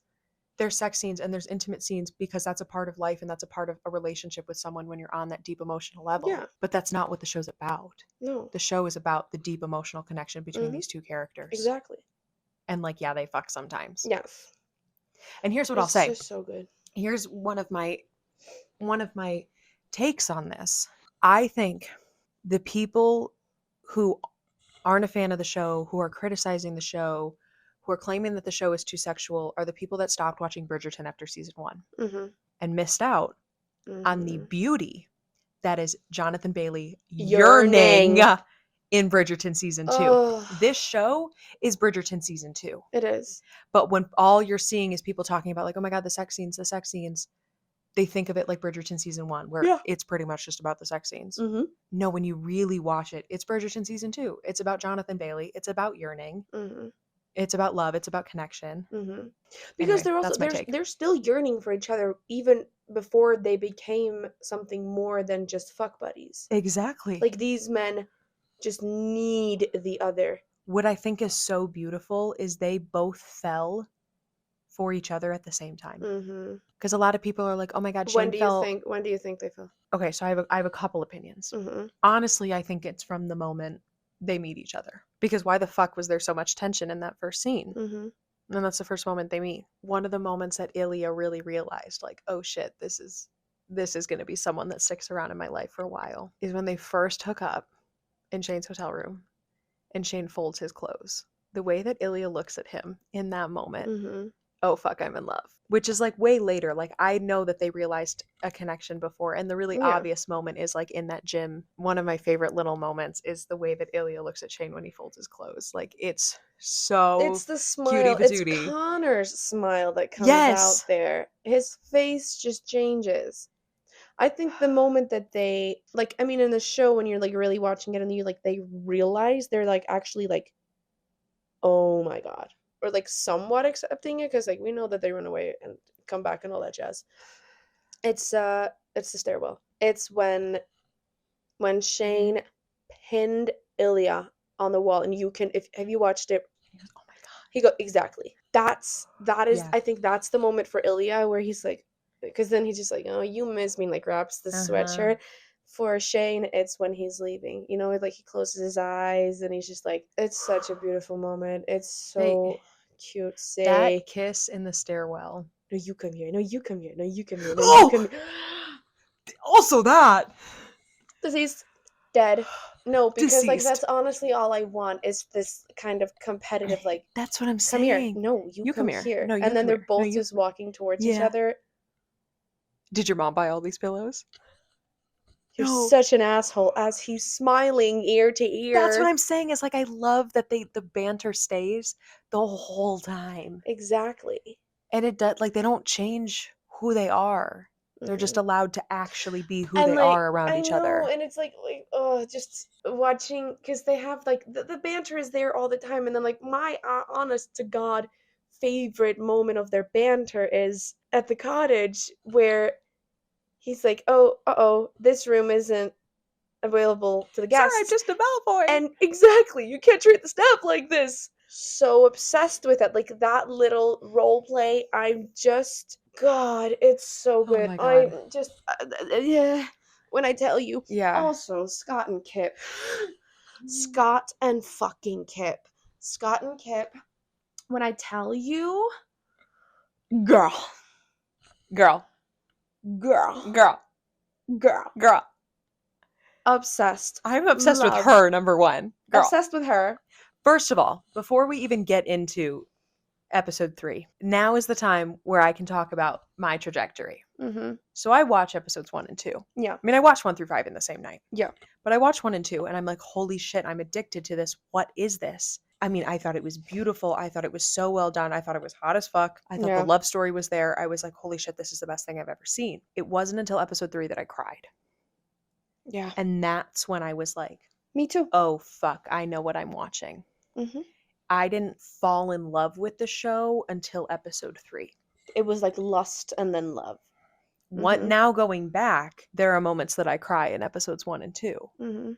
there's sex scenes and there's intimate scenes because that's a part of life and that's a part of a relationship with someone when you're on that deep emotional level. Yeah. But that's not what the show's about. No. The show is about the deep emotional connection between Mhm. these two characters. Exactly. And like, yeah, they fuck sometimes. Yes. And here's what I'll It's say. just so good. Here's one of my takes on this. I think the people who aren't a fan of the show, who are criticizing the show, who are claiming that the show is too sexual, are the people that stopped watching Bridgerton after season 1 Mhm. and missed out on the Mhm. beauty that is Jonathan Bailey Yearning. yearning in Bridgerton season 2. Oh, This show is Bridgerton season 2. it is. But when all you're seeing is people talking about like, oh my God, the sex scenes, they think of it like Bridgerton season 1, where Yeah. it's pretty much just about the sex scenes. Mhm. No, when you really watch it, it's Bridgerton season 2. It's about Jonathan Bailey. It's about yearning. Mhm. It's about love. It's about connection. Mhm. Because Anyway, they're also that's my take. they're still yearning for each other even before they became something more than just fuck buddies. Exactly. Like, these men just need the other. What I think is so beautiful is they both fell for each other at the same time. Mhm. Because a lot of people are like, oh my God, When Shane do you fell. think they fell? Okay, so I have a couple opinions. Mhm. Honestly, I think it's from the moment they meet each other. Because why the fuck was there so much tension in that first scene? Mhm. And that's the first moment they meet. One of the moments that Ilya really realized, like, oh shit, this is going to be someone that sticks around in my life for a while, is when they first hook up in Shane's hotel room and Shane folds his clothes. The way that Ilya looks at him in that moment, Mhm. oh fuck, I'm in love, which is like way later. Like I know that they realized a connection before, and the really Yeah. obvious moment is like in that gym. One of my favorite little moments is the way that Ilya looks at Shane when he folds his clothes. Like it's so It's the smile. cutie It's patootie. Connor's smile that comes Yes. out there. His face just changes. I think the moment that they like, I mean, in the show when you're like really watching it and you like they realize they're like actually like, oh my god, or like somewhat accepting it because like we know that they run away and come back and all that jazz. It's the stairwell. It's when Shane pinned Ilya on the wall and you can if have you watched it. He goes, oh my god. He go exactly. That is Yeah. I think that's the moment for Ilya where he's like, because then he's just like, oh, you miss me, like wraps the sweatshirt. For Shane, it's when he's leaving. You know, like he closes his eyes and he's just like, it's such a beautiful moment. It's so cute. Say, That kiss in the stairwell. no, you come here. No, you come here. No, you come here. No, Oh! you come here. Also that. Because he's dead. No, because like Deceased. that's honestly all I want is this kind of competitive like, That's what I'm come here. saying. No, you come here. No, you and then come they're here. both No, you just walking towards each Yeah. other. Did your mom buy all these pillows? You're No. such an asshole as he's smiling ear to ear. That's what I'm saying. Is like I love that the banter stays the whole time, Exactly. and it does like they don't change who they are. They're just Mhm. allowed to actually be who And they like are around I each know, other. and it's like oh, just watching because they have like the banter is there all the time, and then like my honest to God favorite moment of their banter is at the cottage where he's like, oh, this room isn't available to the Sorry, guests. I'm just a bellboy. And exactly, you can't treat the staff like this. So obsessed with it, like that little role play. I'm just, God, it's so good. my God. I'm just, yeah. When I tell you, Yeah. also Scott and Kip, Scott and fucking Kip, Scott and Kip. When I tell you, girl, Girl. girl, Girl. girl, Girl. obsessed. I'm obsessed with Love. her, number one. Girl. Obsessed with her. First of all, before we even get into episode 3, now is the time where I can talk about my trajectory. Mm-hmm. So I watch episodes 1 and 2. Yeah. I mean, I watched 1 through 5 in the same night. Yeah. But I watched 1 and 2 and I'm like, holy shit, I'm addicted to this. What is this? I mean, I thought it was beautiful. I thought it was so well done. I thought it was hot as fuck. I thought Yeah. the love story was there. I was like, holy shit, this is the best thing I've ever seen. It wasn't until episode 3 that I cried. Yeah. And that's when I was like, Me too. oh fuck, I know what I'm watching. Mm-hmm. I didn't fall in love with the show until episode 3. It was like lust and then love. What Mhm. now going back, there are moments that I cry in episodes 1 and 2. Mm-hmm.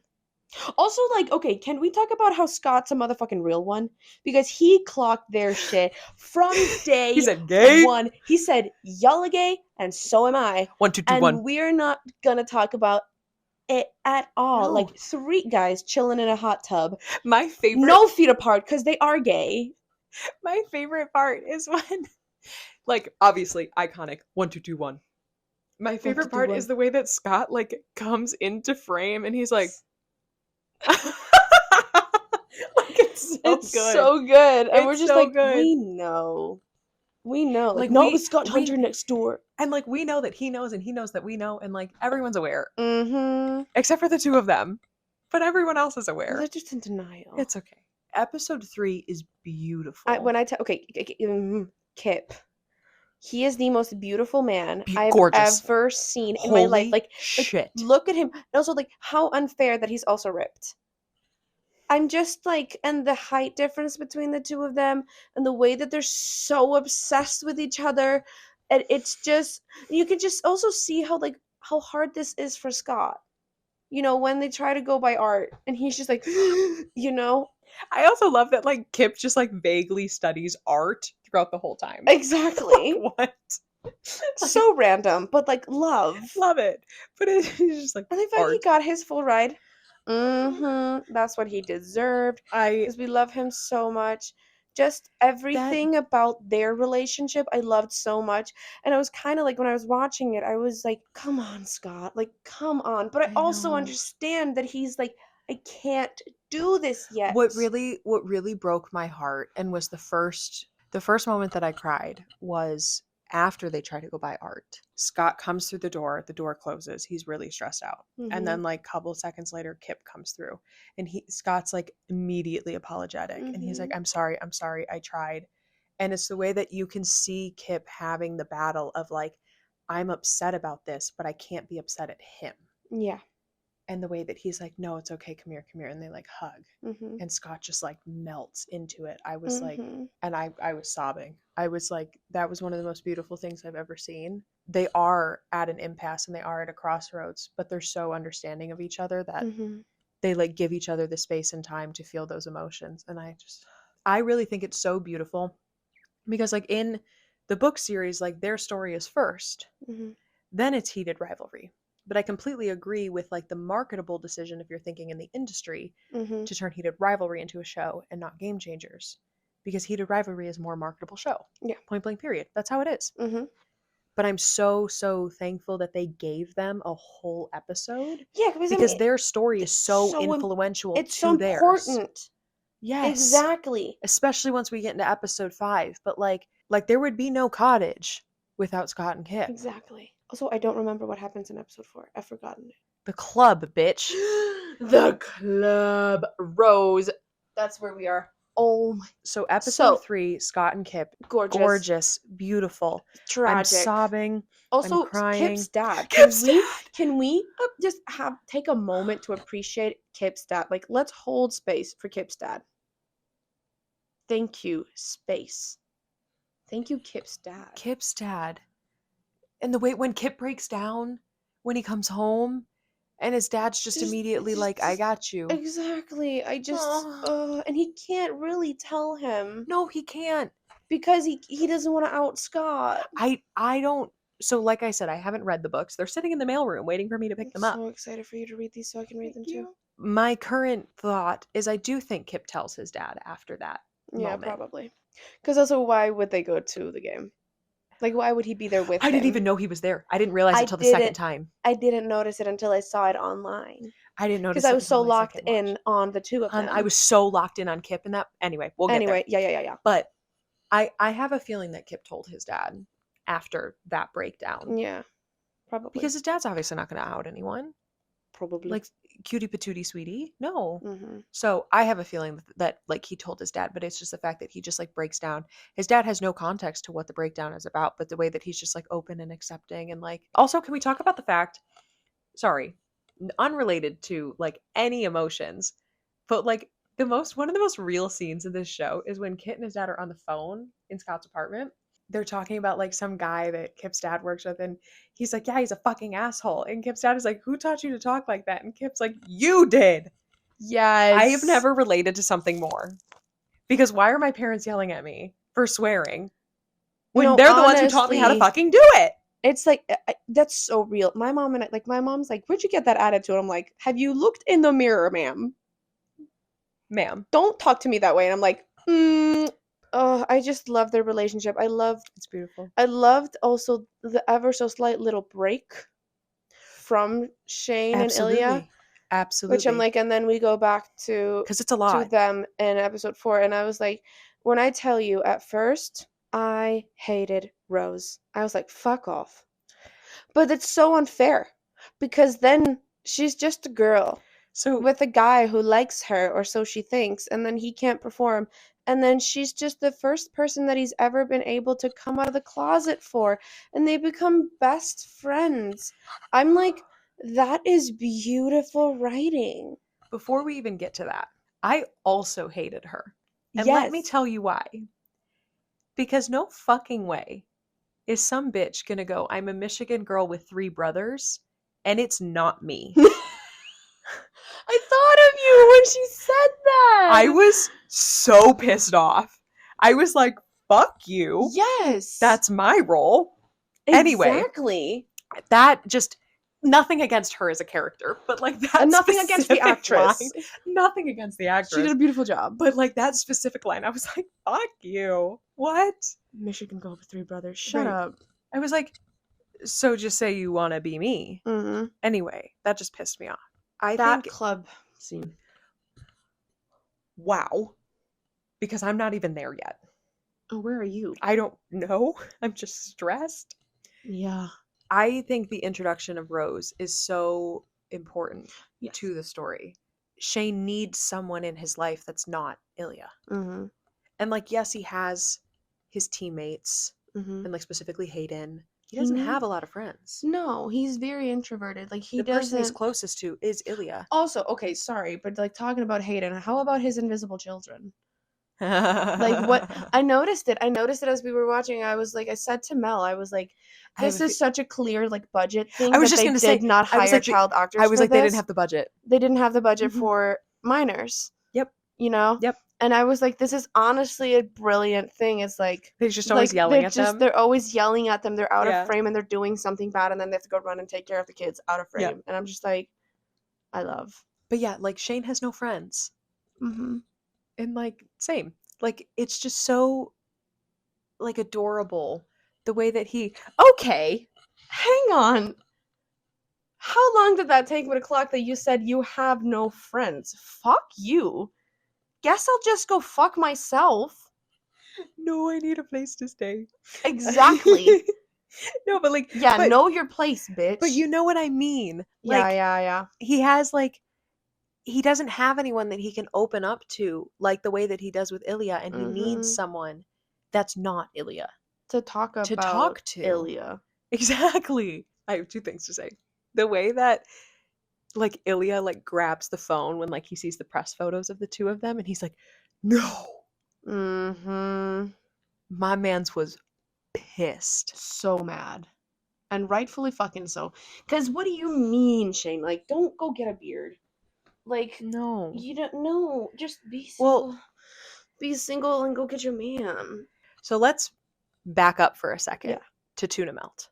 Also, like, okay, can we talk about how Scott's a motherfucking real one? Because he clocked their shit from day He said gay. 1. He said, y'all are gay, and so am I. 1, 2, 2, And 1. we're not gonna talk about it at all. No. Like, 3 guys chilling in a hot tub. My favorite No feet apart, because they are gay. my favorite part is when like obviously iconic 1, 2, 2, 1. My favorite 2, part 1. is the way that Scott like comes into frame and he's like it's so It's good. so good. And we're It's just so like, good. we know. We know. Like, Like, no, we- it was Scott we- Hunter next door. And like we know that he knows and he knows that we know and like everyone's aware Mm-hmm. except for the 2 of them. But everyone else is aware. They're just in denial. It's okay. Episode 3 is beautiful. Kip. He is the most beautiful man I've Gorgeous. ever seen in my life. Holy Like, shit. look at him. And also, like, how unfair that he's also ripped. I'm just like, and the height difference between the 2 of them, and the way that they're so obsessed with each other, and it's just you can just also see how hard this is for Scott. You know, when they try to go by art, and he's just like, you know, I also love that like Kip just like vaguely studies art throughout the whole time. exactly. What? So random, but like love. Love it. But it's just like And I thought he art. got his full ride. Mm-hmm. That's what he deserved. Because we love him so much. Just everything about their relationship I loved so much. And I was kind of like, when I was watching it, I was like, come on, Scott. Like, come on. But I also know. understand that he's like, I can't do this yet. What really broke my heart and was the first The first moment that I cried was after they try to go buy art. Scott comes through the door closes, he's really stressed out. And then like a couple seconds later, Kip comes through and Scott's like immediately apologetic. And he's like, I'm sorry, I tried. And it's the way that you can see Kip having the battle of like, I'm upset about this, but I can't be upset at him. Yeah. And the way that he's like, no, it's okay, come here. And they like hug. And Scott just like melts into it. I was like, and I was sobbing. I was like, that was one of the most beautiful things I've ever seen. They are at an impasse and they are at a crossroads, but they're so understanding of each other that they like give each other the space and time to feel those emotions. And I really think it's so beautiful because like in the book series, like their story is first, then it's Heated Rivalry. But I completely agree with like the marketable decision if you're thinking in the industry to turn Heated Rivalry into a show and not Game Changers, because Heated Rivalry is a more marketable show. Yeah. Point blank period. That's how it is. But I'm so thankful that they gave them a whole episode. Yeah, because their story is so influential it's to so theirs. important. Yes. Exactly. Especially once we get into episode 5. But like there would be no cottage without Scott and Kip. Exactly. Also, I don't remember what happens in episode 4. I've forgotten it. The club, bitch. The club. Rose. That's where we are. Oh my. So episode 3, Scott and Kip. Gorgeous. Beautiful. Tragic. I'm sobbing. Also, I'm crying. Kip's dad. Dad. Can we just take a moment to appreciate Kip's dad? Like, let's hold space for Kip's dad. Thank you, space. Thank you, Kip's dad. Kip's dad. And the way when Kip breaks down, when he comes home, and his dad's just immediately like, I got you. Exactly. I just, and he can't really tell him. No, he can't. Because he doesn't want to out Scott. I don't. So like I said, I haven't read the books. They're sitting in the mailroom waiting for me to pick them up. I'm so excited for you to read these so I can read them too. My current thought is I do think Kip tells his dad after that moment. Probably. Because also, why would they go to the game? Like, why would he be there with him? I didn't even know he was there. I didn't realize it until the second time. I didn't notice it until I saw it online. I didn't notice it because I was so locked in on the two of them. I was so locked in on Kip and that. Anyway, we'll get there. Yeah. But I have a feeling that Kip told his dad after that breakdown. Yeah, probably. Because his dad's obviously not going to out anyone. Probably. Like, cutie patootie sweetie. No. Mm-hmm. So I have a feeling that like he told his dad, but it's just the fact that he just like breaks down. His dad has no context to what the breakdown is about, but the way that he's just like open and accepting and like. Also, can we talk about the fact, sorry, unrelated to like any emotions, but like one of the most real scenes of this show is when Kit and his dad are on the phone in Scott's apartment. They're talking about like some guy that Kip's dad works with, and he's like, yeah, he's a fucking asshole. And Kip's dad is like, who taught you to talk like that? And Kip's like, you did. Yes. I have never related to something more. Because why are my parents yelling at me for swearing when they're the ones who taught me how to fucking do it? It's like, that's so real. My mom and my mom's like, where'd you get that attitude? I'm like, have you looked in the mirror, ma'am? Ma'am. Don't talk to me that way. And I'm like, I just love their relationship. It's beautiful. I loved also the ever so slight little break from Shane and Ilya. Absolutely. Which I'm like, and then we go back to because it's a lot to them in episode 4, and I was like, when I tell you, at first I hated Rose. I was like, fuck off. But it's so unfair because then she's just a girl. So with a guy who likes her, or so she thinks, and then he can't perform. And then she's just the first person that he's ever been able to come out of the closet for. And they become best friends. I'm like, that is beautiful writing. Before we even get to that, I also hated her. And let me tell you why. Because no fucking way is some bitch gonna go, I'm a Michigan girl with 3 brothers, and it's not me. I thought of you when she said that. I was so pissed off. I was like, fuck you. Yes. That's my role. Exactly. Anyway, that just, nothing against her as a character, but like that nothing against the actress. Nothing against the actress. She did a beautiful job. But like that specific line, I was like, fuck you. What? Michigan girl with 3 brothers. Shut up. I was like, so just say you want to be me. Mm-hmm. Anyway, that just pissed me off. I think club scene. Wow. Because I'm not even there yet. Oh, where are you? I don't know. I'm just stressed. Yeah. I think the introduction of Rose is so important Yes. to the story. Shane needs someone in his life that's not Ilya. Mm-hmm. And like, yes, he has his teammates Mm-hmm. and like specifically Hayden. He He doesn't needs- have a lot of friends. No, he's very introverted. Like he The person he's doesn't. closest to is Ilya. Also, okay, sorry, but like talking about Hayden, how about his invisible children? Like what I noticed it. I noticed it as we were watching. I was like, I said to Mel, I was like, I have this a is such a clear like budget thing I was that just they gonna say, did not I was hire like, child actors I was for like, they didn't this. have the budget. They didn't have the budget Mhm. for minors, Yep. you know? Yep. And I was like, this is honestly a brilliant thing. It's like They're just always yelling at them. they're always yelling at them. They're out Yeah. of frame and they're doing something bad and then they have to go run and take care of the kids out of frame. Yeah. And I'm just like, I love. But yeah, like Shane has no friends. Mm-hmm. And like, same. Like, it's just so like adorable the way that he Okay, hang on. How long did that take with a clock that you said you have no friends? Fuck you. Guess I'll just go fuck myself. No, I need a place to stay. Exactly. No, but like Yeah, but, know your place, bitch. but you know what I mean. Yeah, Like yeah. he has like he doesn't have anyone that he can open up to like the way that he does with Ilya, and he needs Mhm. someone that's not Ilya To talk about to talk to. Ilya. Exactly. I have two things to say. The way that like Ilya like grabs the phone when like he sees the press photos of the two of them and he's like, "No." Mm-hmm. My man's was pissed. So mad. And rightfully fucking so. Because what do you mean, Shane? Like, don't go get a beard. Like, No. you don't know. Just be single. Well, Be single and go get your man. so let's back up for a second Yeah. to tuna melt.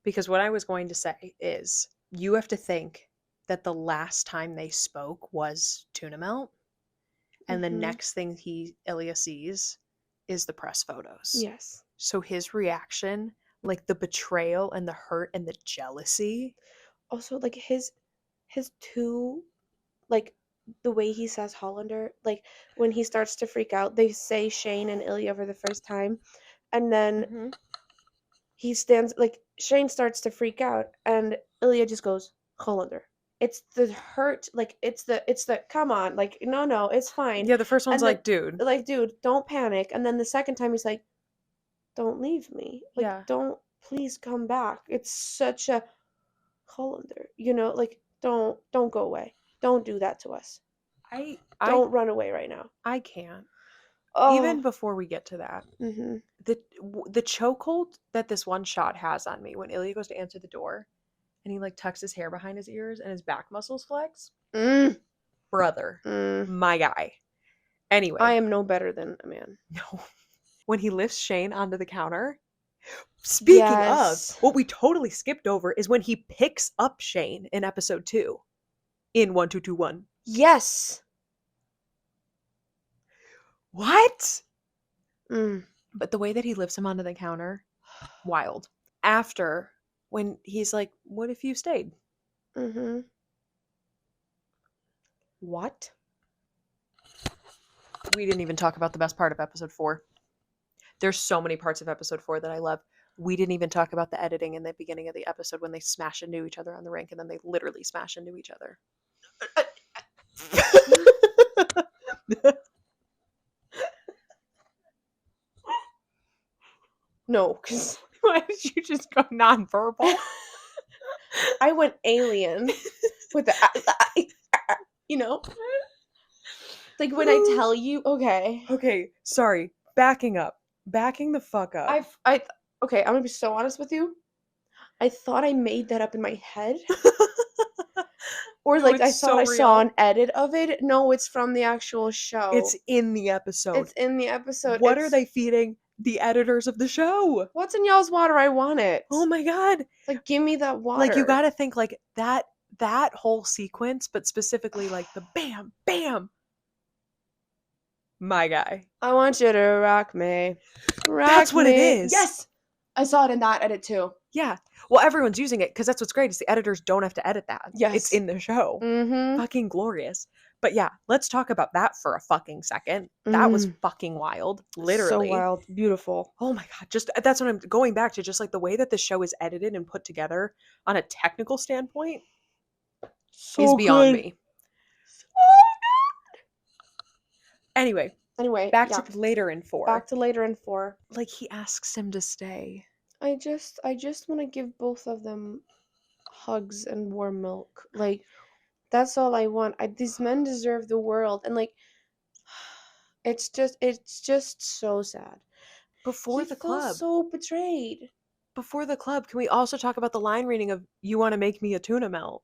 Because what I was going to say is you have to think that the last time they spoke was tuna melt. And the Mhm. next thing Ilya sees is the press photos. Yes. So his reaction, like the betrayal and the hurt and the jealousy. Also, like his two, like the way he says Hollander, like when he starts to freak out, they say Shane and Ilya for the first time, and then he stands like Shane starts to freak out, and Ilya just goes Hollander. It's the hurt, like it's the come on, like no, it's fine. Yeah, the first one's And then, like, dude. like dude, don't panic. And then the second time he's like, don't leave me. Like, Yeah. don't please come back. It's such a Hollander, you know, like don't go away. Don't do that to us. I Don't run away right now. I can't. Oh. Even before we get to that, Mm-hmm. the chokehold that this one shot has on me when Ilya goes to answer the door and he like tucks his hair behind his ears and his back muscles flex. Brother, my guy. Anyway, I am no better than a man. no. When he lifts Shane onto the counter. Speaking Yes. of, what we totally skipped over is when he picks up Shane in episode 2 in 1221. Yes. What? Mm. But the way that he lifts him onto the counter, wild. After, when he's like, what if you stayed? Mm-hmm. What? We didn't even talk about the best part of episode 4. There's so many parts of episode 4 that I love. We didn't even talk about the editing in the beginning of the episode when they smash into each other on the rink and then they literally smash into each other. No, because Why did you just go nonverbal? I went alien with the you know, like when I tell you, okay. Okay, sorry. Backing the fuck up. Okay, I'm gonna be so honest with you. I thought I made that up in my head. Or No, like I it's thought so I saw real. an edit of it. No, it's from the actual show. It's in the episode. It's in the episode. What are they feeding the editors of the show? What's in y'all's water? I want it. Oh my god. Like give me that water. Like you got to think like that whole sequence, but specifically like the bam bam. My guy. I want you to rock me. Rock That's what it me. is. Yes. I saw it in that edit too. Yeah. Well, everyone's using it because that's what's great is the editors don't have to edit that. Yes. It's in the show. Mm-hmm. Fucking glorious. But yeah, let's talk about that for a fucking second. That was fucking wild. Literally. So wild. Beautiful. Oh my God. Just that's what I'm going back to. Just like the way that the show is edited and put together on a technical standpoint So is beyond good. me. Anyway, Anyway, back yeah. to later in 4. Back to later in 4. Like he asks him to stay. I just want to give both of them hugs and warm milk. Like, that's all I want. These men deserve the world, and like, it's just so sad. Before He the felt club. so betrayed. Before the club, can we also talk about the line reading of "You want to make me a tuna melt"?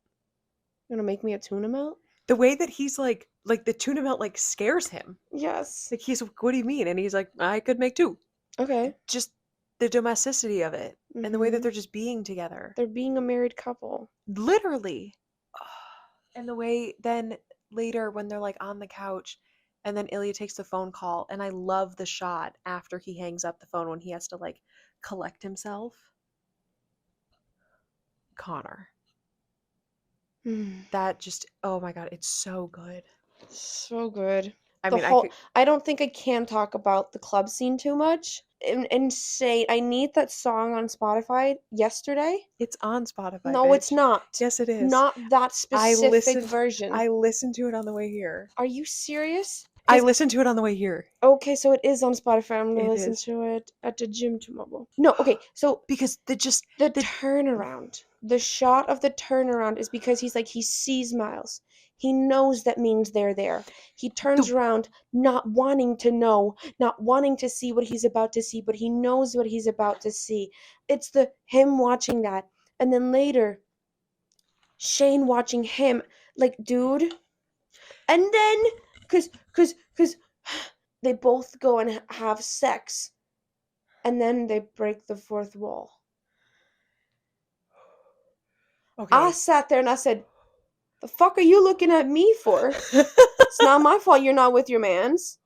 You gonna make me a tuna melt? The way that he's like the tuna melt like scares him. Yes. Like he's, what do you mean? And he's like, I could make 2. Okay. Just the domesticity of it and the way that Mhm. they're just being together. They're being a married couple. Literally. And the way then later when they're like on the couch and then Ilya takes the phone call, and I love the shot after he hangs up the phone when he has to like collect himself. Connor. That just, oh my God, it's so good. So good. I The mean, whole, I don't think I can talk about the club scene too much. Insane. I need that song on Spotify yesterday. It's on Spotify. No, bitch. it's not. Yes, it is. Not that specific version. I listened to it on the way here. Are you serious? I listened to it on the way here. Okay, so it is on Spotify. I'm gonna It listen is. to it at the gym tomorrow. No, okay, so Because the turnaround, the shot of the turnaround is because he's like, he sees Miles. He knows that means they're there. He turns around, not wanting to know, not wanting to see what he's about to see, but he knows what he's about to see. It's him watching that. And then later, Shane watching him. Like, dude. And then, cause they both go and have sex. And then they break the fourth wall. Okay. I sat there and I said, the fuck are you looking at me for? It's not my fault you're not with your mans.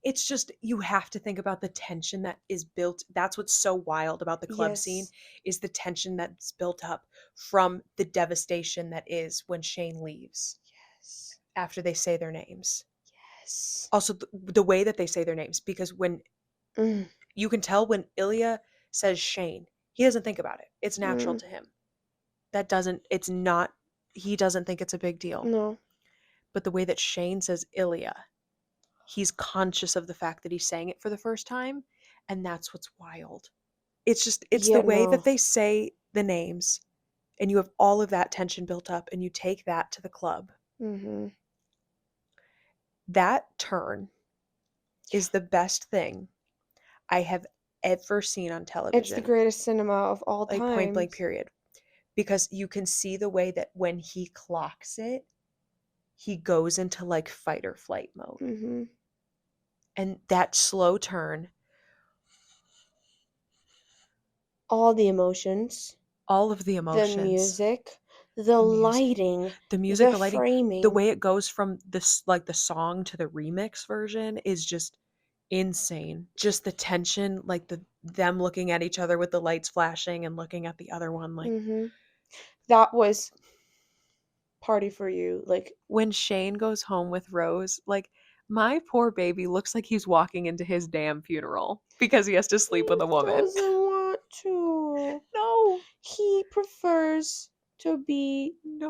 It's just, you have to think about the tension that is built. That's what's so wild about the club scene, is the tension that's built up from the devastation that is when Shane leaves. Yes. After they say their names. Yes. Also, the way that they say their names, because when you can tell when Ilya says Shane, he doesn't think about it. It's natural to him. He doesn't think it's a big deal. No. But the way that Shane says Ilya, he's conscious of the fact that he's saying it for the first time, and that's what's wild. It's the way that they say the names, and you have all of that tension built up, and you take that to the club. Mm-hmm. That turn is the best thing I have ever seen on television. It's the greatest cinema of all time. Like, point blank period. Because you can see the way that when he clocks it, he goes into like fight or flight mode. Mm-hmm. And that slow turn. All the emotions. All of the emotions. The music. The lighting. The music, the lighting. Framing. The way it goes from this, like the song to the remix version is just insane. Just the tension, like them looking at each other with the lights flashing and looking at the other one, like that was party for you. Like, when Shane goes home with Rose, like, my poor baby looks like he's walking into his damn funeral because he has to sleep with a woman. He doesn't want to. No. He prefers to be the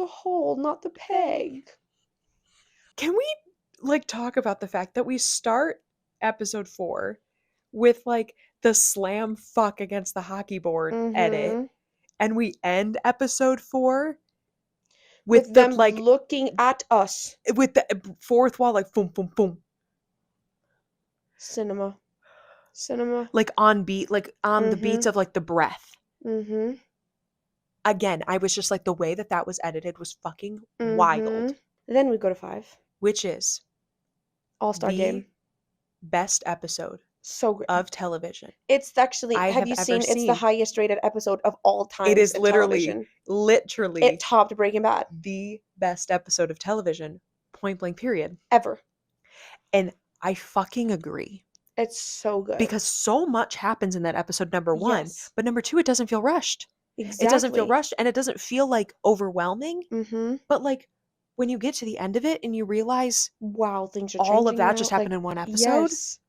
hole, not the peg. Can we like talk about the fact that we start episode 4 with like the slam fuck against the hockey board edit, and we end episode 4 with them like looking at us with the fourth wall, like boom boom boom. Cinema like on beat, like on the beats of like the breath. Again, I was just like, the way that was edited was fucking wild. Then we go to 5, which is All-Star Game, best episode so great of television. It's actually, have you seen? It's the highest rated episode of all time. It is literally it topped Breaking Bad. The best episode of television, point blank period, ever. And I fucking agree. It's so good because so much happens in that episode, number 1, but number 2, it doesn't feel rushed. Exactly. It doesn't feel rushed, and it doesn't feel like overwhelming, but like when you get to the end of it and you realize Wow, things are all of changing that now. just happened Like, in one episode. yes.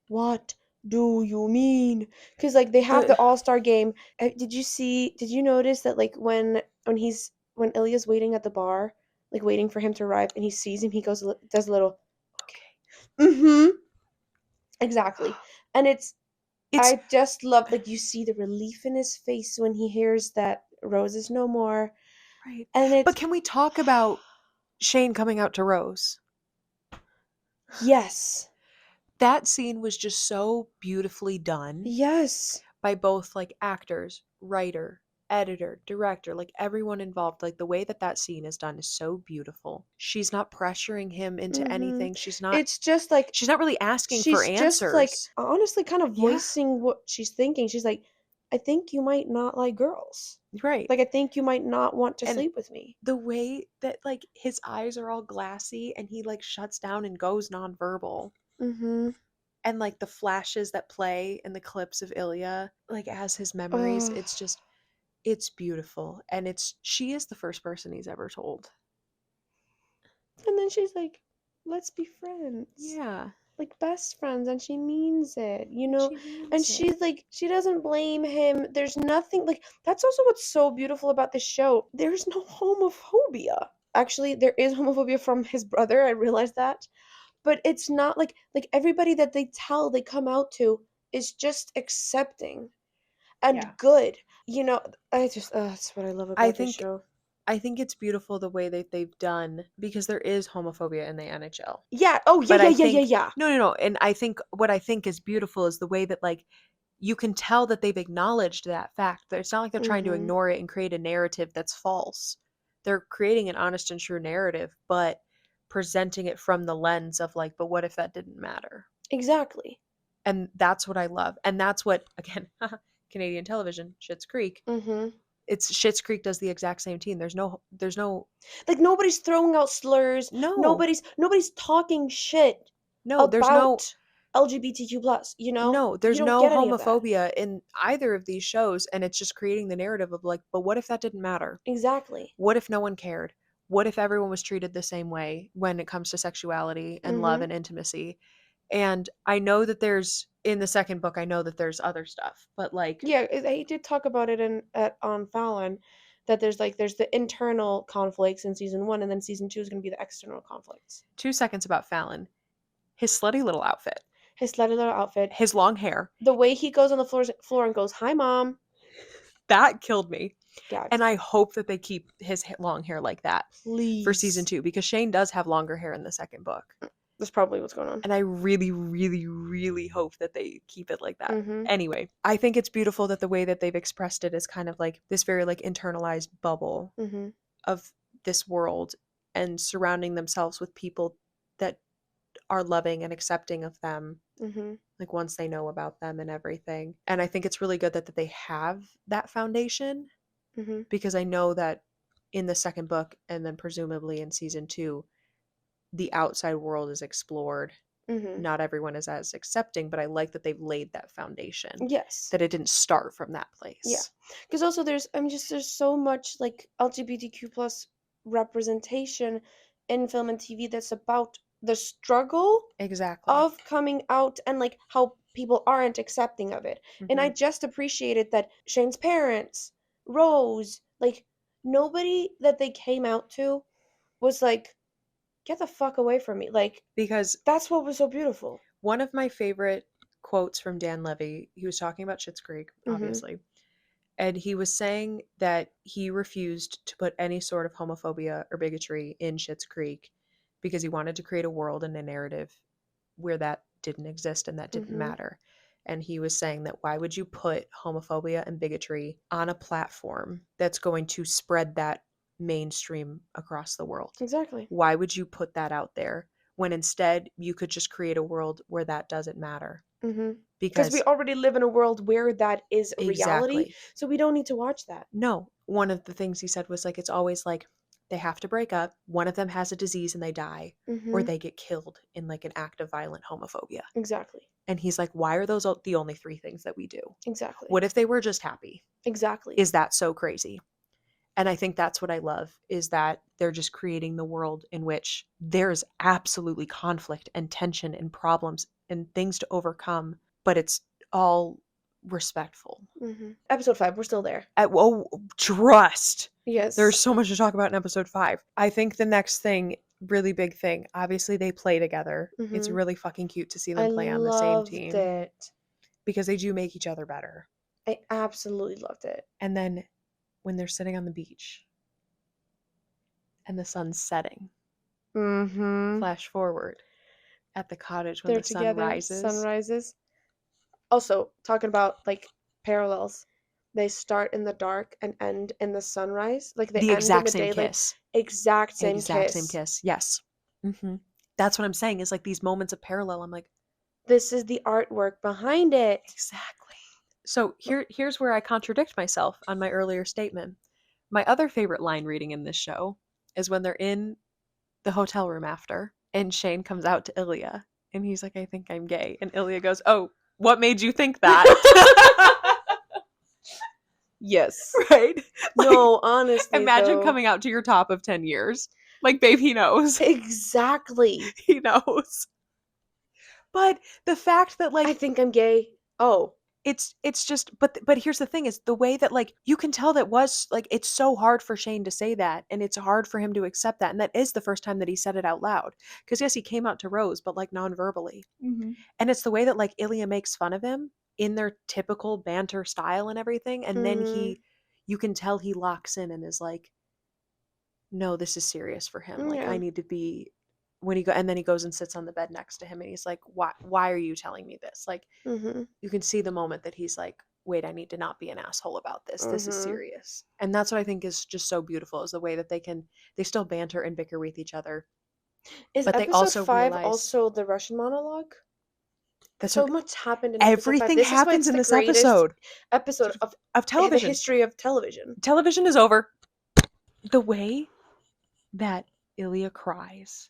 What do you mean? Because like they have the All-Star game. Did you notice that like when Ilya's waiting at the bar, like waiting for him to arrive, and he sees him, he does a little okay. Mm-hmm. Exactly. And It's I just love, like, you see the relief in his face when he hears that Rose is no more. right. And But can we talk about Shane coming out to Rose? yes. That scene was just so beautifully done Yes. by both like actors, writer, editor, director, like everyone involved. Like the way that that scene is done is so beautiful. She's not pressuring him into Mm-hmm. anything. It's just like She's not really asking for she's just like answers. honestly kind of Yeah, voicing what she's thinking. She's like, I think you might not like girls. right. Like, I think you might not want to And sleep with me. the way that like his eyes are all glassy and he like shuts down and goes nonverbal. Mm-hmm. And like the flashes that play in the clips of Ilya, like as his memories, Oh. it's beautiful. And she is the first person he's ever told. And then she's like, let's be friends. Yeah, Like best friends, and she means it, you know. she And means it. she's like, she doesn't blame him. There's nothing like that's also what's so beautiful about this show. There's no homophobia. Actually, there is homophobia from his brother. I realized that. But it's not like everybody that they come out to is just accepting and Yeah. good. You know, that's what I love I about this think show. I think it's beautiful the way that they've done because there is homophobia in the NHL. Yeah. Oh, yeah, But yeah, I yeah, yeah, think yeah. no. And I think what I think is beautiful is the way that like you can tell that they've acknowledged that fact. That it's not like they're trying to Mhm. ignore it and create a narrative that's false. They're creating an honest and true narrative, but presenting it from the lens of like, but what if that didn't matter? Exactly. And that's what I love. And that's what again, Canadian television, Schitt's Creek. Mhm. It's Schitt's Creek does the exact same team. There's no Like nobody's throwing out slurs. no. Nobody's talking shit No, about LGBTQ plus. You there's don't no get any of that. homophobia in either of these shows, and it's just creating the narrative of like, but what if that didn't matter? Exactly. What if no one cared? What if everyone was treated the same way when it comes to sexuality and love Mhm. and intimacy? And I know that there's in the second book, I know that there's other stuff, but like Yeah, he did talk about it on Fallon that there's the internal conflicts in season 1, and then season 2 is going to be the external conflicts. 2 seconds about Fallon, his slutty little outfit, His slutty little outfit, his long hair, the way he goes on the floor and goes, "Hi, mom." that killed me. Gagged. And I hope that they keep his long hair like that for season Please. 2 because Shane does have longer hair in the second book. That's probably what's going on. And I really, really, really hope that they keep it like that. Mhm. Anyway, I think it's beautiful that the way that they've expressed it is kind of like this very like internalized bubble Mhm. of this world and surrounding themselves with people that are loving and accepting of them Mhm. like once they know about them and everything. And I think it's really good that they have that foundation Mhm. because I know that in the second book and then presumably in season 2 the outside world is explored. Mhm. Not everyone is as accepting, but I like that they've laid that foundation, Yes. that it didn't start from that Yeah. place. Because also there's so much like LGBTQ plus representation in film and TV that's about the struggle Exactly. of coming out and like how people aren't accepting of it. And I Hmm. just appreciated that Shane's parents, Rose, like nobody that they came out to was like, get the fuck away from me. Like Because that's what was so beautiful. one of my favorite quotes from Dan Levy, he was talking about Schitt's Creek, Mhm. obviously, and he was saying that he refused to put any sort of homophobia or bigotry in Schitt's Creek because he wanted to create a world and a narrative where that didn't exist and that didn't Mhm. matter. And he was saying that why would you put homophobia and bigotry on a platform that's going to spread that mainstream across the world? Exactly. Why would you put that out there when instead you could just create a world where that doesn't matter? Mhm. Because we Because already live in a world where that is a reality, exactly. so we don't need to watch that. No, one of the things he said was like it's always like they have to break up, one of them has a disease and they die, or Mhm. they get killed in like an act of violent homophobia. Exactly. And he's like, why are those the only three things that we do? Exactly. What if they were just happy? Exactly. Is that so crazy? And I think that's what I love, is that they're just creating the world in which there's absolutely conflict and tension and problems and things to overcome, but it's all respectful. Episode 5, we're still there. Oh, trust. Yes. There's so much to talk about in episode 5. I think the next thing, really big thing, obviously they play together. It's Mhm. really fucking cute to see I them play on the same loved team it. because they do make each other better. I absolutely loved it. And then when they're sitting on the beach and the sun's setting, flash forward at the cottage when They're the sun together. rises. Sun rises. Also, talking about like parallels. They start in the dark and end in the sunrise. Like they The end exact in the same daylight. kiss. Exact same Exact kiss. same kiss. Yes. That's what I'm saying, is like these moments of parallel. I'm like, this is the artwork behind it. exactly. So here's where I contradict myself on my earlier statement. My other favorite line reading in this show is when they're in the hotel room after, and Shane comes out to Ilya, and he's like, I think I'm gay. And Ilya goes, oh, what made you think that? Yes. Right? No, honestly, Imagine though. coming out to your top of 10 years. Like, babe, he knows. Exactly. He knows. But the fact that, like, I think I'm gay. Oh. it's just, but here's the thing, is the way that, like, you can tell that was, like, it's so hard for Shane to say that, and it's hard for him to accept that, and that is the first time that he said it out loud. Because yes, he came out to Rose, but like non-verbally. And it's the way that, like, Ilya makes fun of him in their typical banter style and everything, and then you can tell he locks in and is like, no, this is serious for him. Like, I need to be, and then he goes and sits on the bed next to him, and he's like, why are you telling me this? Like, you can see the moment that he's like, wait, I need to not be an asshole about this. This is serious. And that's what I think is just so beautiful, is the way that they still banter and bicker with each other. Is but they episode also 5 realize also the Russian monologue? that's So what, much happened in episode 5. everything This is why happens it's in the this greatest episode of of the television. history of television. Television is over. The way that Ilya cries,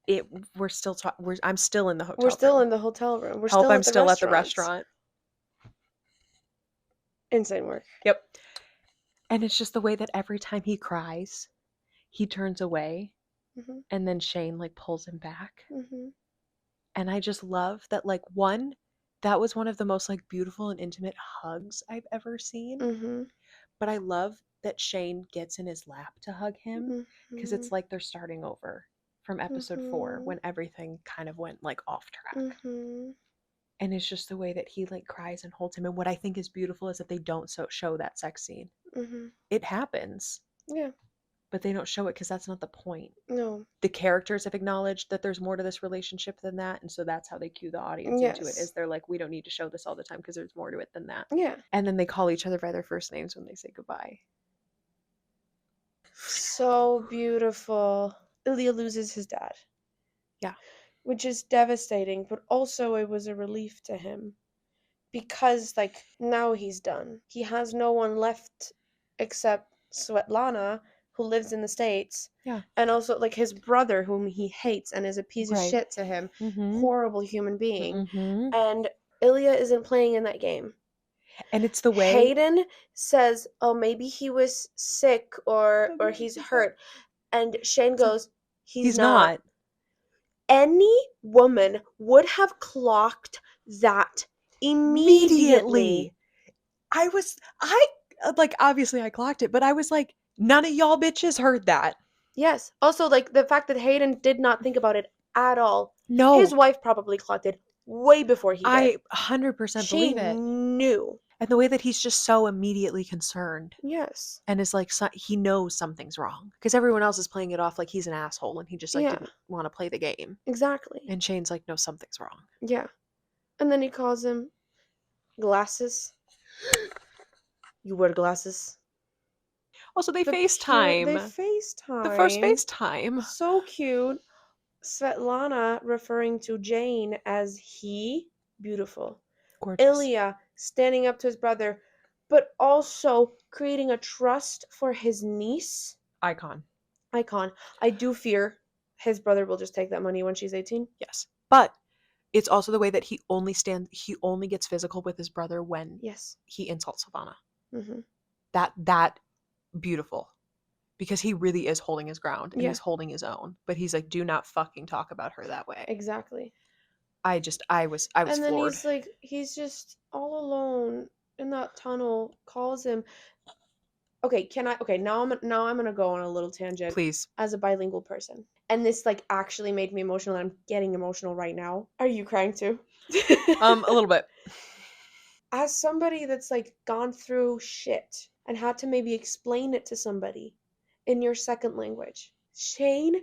I'm still in the hotel We're still room. in the hotel room. We're Hope still I'm at the still at the restaurant. Insane work. Yep. And it's just the way that every time he cries, he turns away, and then Shane, like, pulls him back. And I just love that, like, that was one of the most, like, beautiful and intimate hugs I've ever seen. But I love that Shane gets in his lap to hug him, because it's like they're starting over from episode 4, when everything kind of went, like, off track. And it's just the way that he, like, cries and holds him. And what I think is beautiful is that they don't show that sex scene. It happens. Yeah. But they don't show it because that's not the point. No. The characters have acknowledged that there's more to this relationship than that, and so that's how they cue the audience into it, is they're like, we don't need to show this all the time because there's more to it than that. Yeah. And then they call each other by their first names when they say goodbye. So beautiful. Ilya loses his dad. Yeah. Which is devastating, but also it was a relief to him. Because, like, now he's done. He has no one left except Svetlana, who lives in the States. Yeah. And also, like, his brother, whom he hates and is a piece of shit to him. Horrible human being. And Ilya isn't playing in that game. And it's the way Hayden says, oh, maybe he was sick or he's hurt. And Shane goes, he's not. Any woman would have clocked that immediately. Obviously I clocked it, but I was like, none of y'all bitches heard that. Yes. Also, like, the fact that Hayden did not think about it at all. No. His wife probably clocked it way before he did. I 100% believe it. She knew. And the way that he's just so immediately concerned. Yes. And is like, he knows something's wrong. Because everyone else is playing it off like he's an asshole and he just, like, didn't want to play the game. Exactly. And Shane's like, no, something's wrong. Yeah. And then he calls him glasses. You wear glasses. Also, they FaceTime. They FaceTime. The first FaceTime. So cute. Svetlana referring to Jane as he. Beautiful. Gorgeous. Ilya standing up to his brother, but also creating a trust for his niece. Icon. I do fear his brother will just take that money when she's 18. Yes. But it's also the way that he only gets physical with his brother when he insults Savannah. That beautiful. Because he really is holding his ground and Yeah. he's holding his own. But he's like, do not fucking talk about her that way. Exactly. I was And then floored. he's just all alone in that tunnel, calls him. Okay, now I'm gonna go on a little tangent Please. as a bilingual person. And this like actually made me emotional, and I'm getting emotional right now. Are you crying too? A little bit. As somebody that's like gone through shit and had to maybe explain it to somebody in your second language, Shane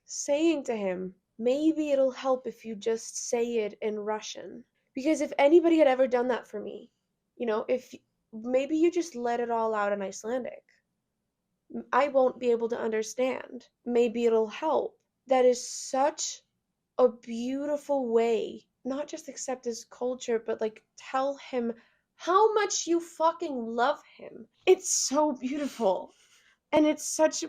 saying to him, maybe it'll help if you just say it in Russian. Because if anybody had ever done that for me, if maybe you just let it all out in Icelandic, I won't be able to understand. Maybe it'll help. That is such a beautiful way, not just accept his culture, but like tell him how much you fucking love him. It's so beautiful. And it's such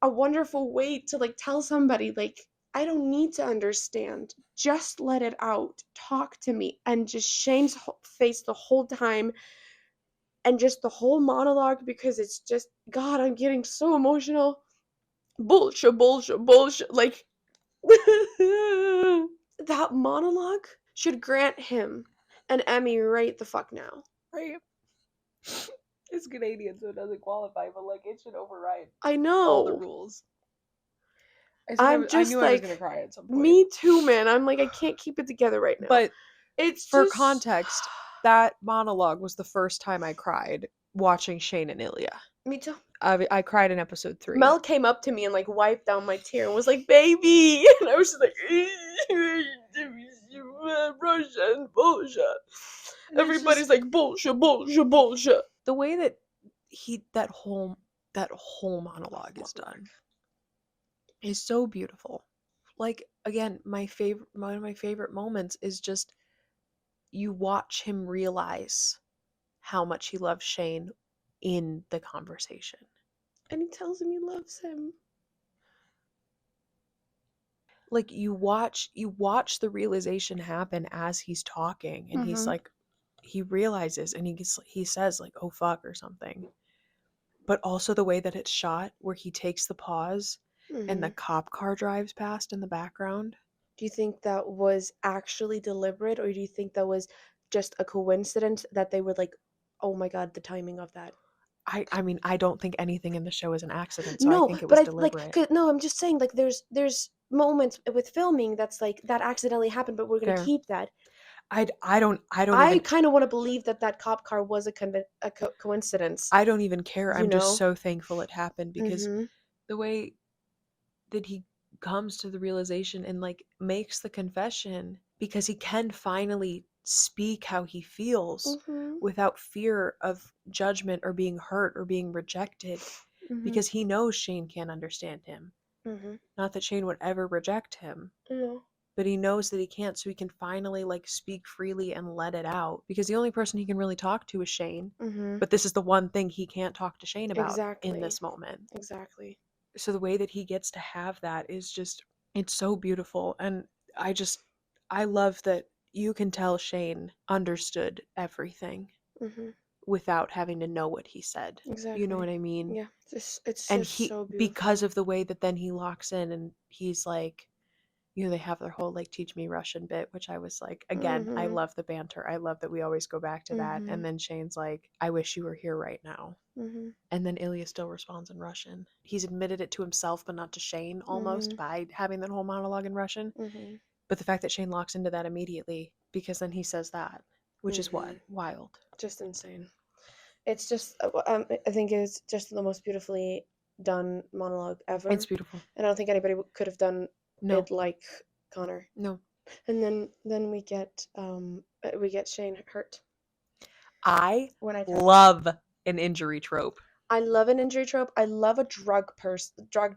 a wonderful way to like tell somebody like I don't need to understand. Just let it out. Talk to me. And just Shane's face the whole time and just the whole monologue, because it's just God, I'm getting so emotional. Bullshit, bullshit, bullshit. Like that monologue should grant him an Emmy right the fuck now. Right. It's Canadian, so it doesn't qualify, but like it should override I know. all the rules. I'm I just knew I was gonna cry at some point. Me too, man. I'm like, I can't keep it together right now. But it's for just... context, that monologue was the first time I cried watching Shane and Ilya. Me too. I cried in episode 3. Mel came up to me and like wiped down my tear and was like, "Baby," and I was just like, "Russian bullshit." Everybody's like, "Bullshit, bullshit, bullshit." The way that that whole monologue is done is so beautiful. Like again, one of my favorite moments is just you watch him realize how much he loves Shane in the conversation. And he tells him he loves him. Like you watch the realization happen as he's talking, and he's like, he realizes, and he says like, "Oh fuck," or something. But also the way that it's shot, where he takes the pause and the cop car drives past in the background. Do you think that was actually deliberate, or do you think that was just a coincidence that they were like, "Oh my god, the timing of that"? I mean, I don't think anything in the show is an accident, so I think it was deliberate. No, I'm just saying, like, there's moments with filming that's like that accidentally happened, but we're gonna Fair. keep that. I kind of want to believe that cop car was a coincidence. I don't even care. I'm just so thankful it happened, because the way that he comes to the realization and like makes the confession, because he can finally speak how he feels without fear of judgment or being hurt or being rejected, because he knows Shane can't understand him. Not that Shane would ever reject him. But he knows that he can't, so he can finally like speak freely and let it out, because the only person he can really talk to is Shane. But this is the one thing he can't talk to Shane about in this moment. Exactly. So the way that he gets to have that is just, it's so beautiful. And I love that you can tell Shane understood everything without having to know what he said. Exactly. You know what I mean? Yeah. It's and just he, so beautiful. because of the way that then he locks in and he's like, they have their whole like teach me Russian bit, which I was like, again, I love the banter. I love that we always go back to that. And then Shane's like, I wish you were here right now. And then Ilya still responds in Russian. He's admitted it to himself, but not to Shane, almost, by having that whole monologue in Russian. But the fact that Shane locks into that immediately, because then he says that, which is what? Wild. Just insane. It's just, I think it's just the most beautifully done monologue ever. It's beautiful. And I don't think anybody could have done it like Connor. No. And then we get Shane hurt. I love an injury trope. I love an injury trope. I love a drugged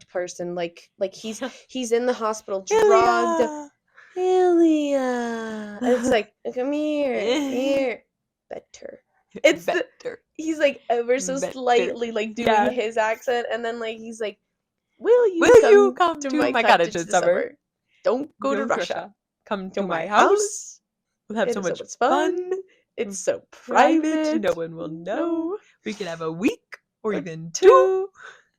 person. Like he's in the hospital drugged. Ilya. It's like, come here, better. It's better. He's like ever so slightly like doing his accent, and then like he's like, Will you come to my cottage this summer? Don't go to Russia. Come to my house. We'll have so much fun. It's so private. No one will know. We can have a week Or Or even 2? 2.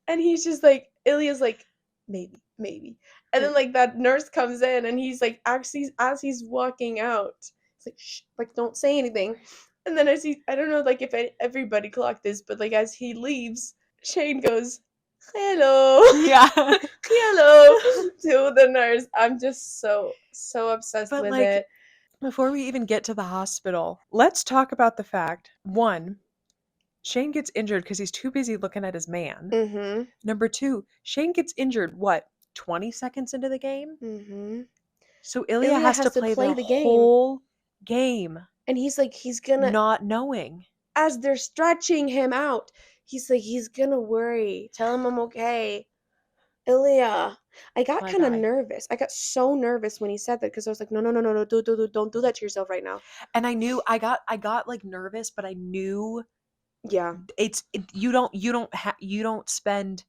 And he's just like, Ilya's like, maybe. And then like that nurse comes in and he's like, actually, as he's walking out, it's like, shh, like don't say anything. And then as he, I don't know, like if everybody clocked this, but like as he leaves, Shane goes, hello, Yeah. hello to the nurse. I'm just so obsessed But with like, it. before we even get to the hospital, let's talk about the fact, 1, Shane gets injured because he's too busy looking at his man. Mm-hmm. Number 2, Shane gets injured, what, 20 seconds into the game? Mm-hmm. So Ilya has to play the game. whole game And he's like, he's gonna, not knowing. as they're stretching him out, he's like, he's gonna worry. Tell him I'm okay. Ilya. I got My kind of guy. nervous. I got so nervous when he said that because I was like, no, don't do that to yourself right now. And I knew I got like nervous, but I knew Yeah, you don't spend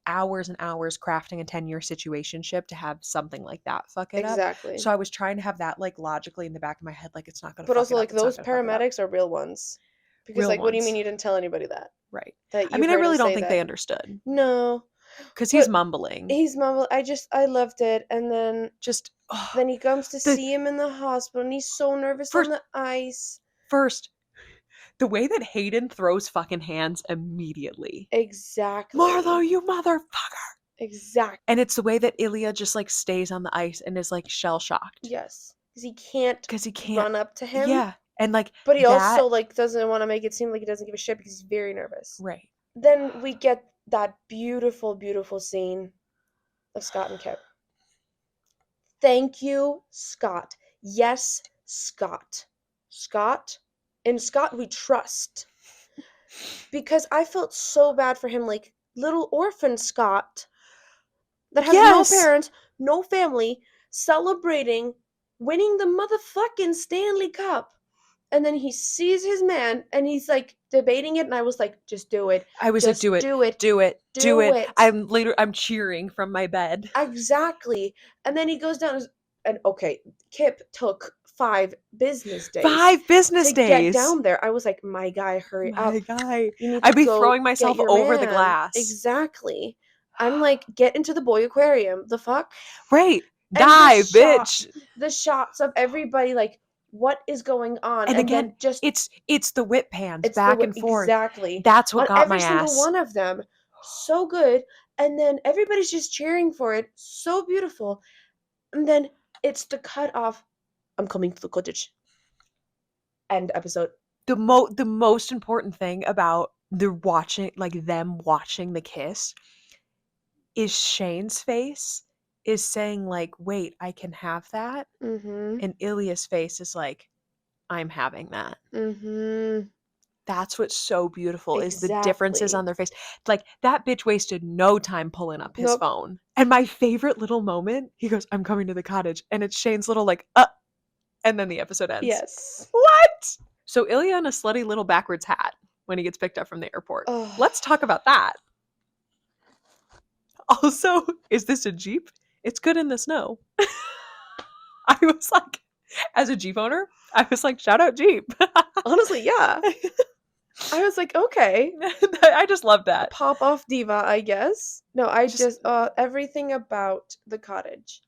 hours and hours crafting a 10-year situationship to have something like that fuck it up. exactly. So I was trying to have that like logically in the back of my head, like it's not gonna But fuck also, it up. like, It's not those gonna fuck it up. paramedics are real ones. Because, Real like, what do you mean ones. you didn't tell anybody that? Right. That I you mean, I heard him really don't say think that? they understood. No. Because he's But mumbling. he's mumbling. I loved it. And then Just he comes to the see him in the hospital, and he's so nervous first on the ice. first the way that Hayden throws fucking hands immediately. Exactly. Marlo, you motherfucker. Exactly. And it's the way that Ilya just like stays on the ice and is like shell shocked. Yes. Because he can't run up to him. Yeah. And like But he that, also like doesn't want to make it seem like he doesn't give a shit because he's very nervous. right. Then we get that beautiful, beautiful scene of Scott and Kip. Thank you, Scott. Yes, Scott. Scott. In Scott we trust. Because I felt so bad for him, like little orphan Scott that has no Yes. parents, no family, celebrating winning the motherfucking Stanley Cup. And then he sees his man and he's like debating it, and I was like, just do it. I was Just like, do it. do it. Do it. I'm cheering from my bed. Exactly. And then he goes down and okay, Kip took 5 business days. 5 business to days. get down there. I was like, my guy, hurry up. My guy. You need to I'd be go throwing get myself your over the man. glass. Exactly. I'm like, get into the boy aquarium. The fuck? Right. And Dive, bitch. The shots of everybody like, what is going on? And again, then just it's the whip pans it's back and forth. Exactly. That's what on got my every single ass. one of them. So good. And then everybody's just cheering for it. So beautiful. And then it's the cut off. I'm coming to the cottage. End episode. The most important thing about them watching the kiss is Shane's face is saying like, wait, I can have that. Mm-hmm. And Ilya's face is like, I'm having that. Mm-hmm. That's what's so beautiful is the differences Exactly. on their face. Like that bitch wasted no time pulling up his Nope. phone. And my favorite little moment, he goes, I'm coming to the cottage. And it's Shane's little like, and then the episode ends. Yes. What? So Ilya in a slutty little backwards hat when he gets picked up from the airport. Oh. Let's talk about that. Also, is this a Jeep? It's good in the snow. I was like, as a Jeep owner, I was like, shout out Jeep. Honestly, yeah. I was like, okay. I just love that. Pop off diva, I guess. No, I just everything about the cottage.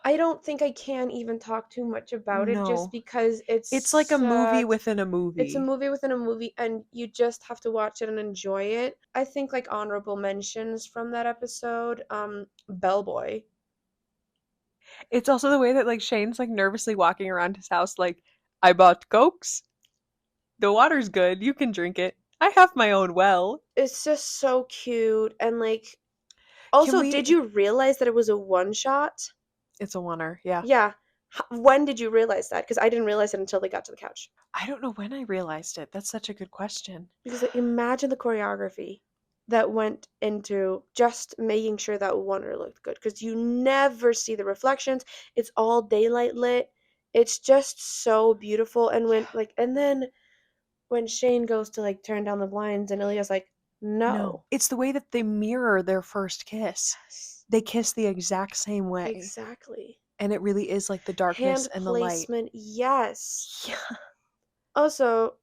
I don't think I can even talk too much about it No. just because It's like a movie within a movie. It's a movie within a movie, and you just have to watch it and enjoy it. I think like honorable mentions from that episode, Bellboy. It's also the way that like Shane's like nervously walking around his house like, I bought Cokes. The water's good. You can drink it. I have my own well. It's just so cute, and like also, did you realize that it was a one shot? It's a oneer, yeah. Yeah. When did you realize that? Because I didn't realize it until they got to the couch. I don't know when I realized it. That's such a good question. Because like, imagine the choreography that went into just making sure that oneer looked good. Because you never see the reflections. It's all daylight lit. It's just so beautiful. And then when Shane goes to like turn down the blinds and Ilya's like, no. It's the way that they mirror their first kiss. Yes. They kiss the exact same way. Exactly. And it really is like the darkness Hand and the light. placement, yes. Yeah. Also,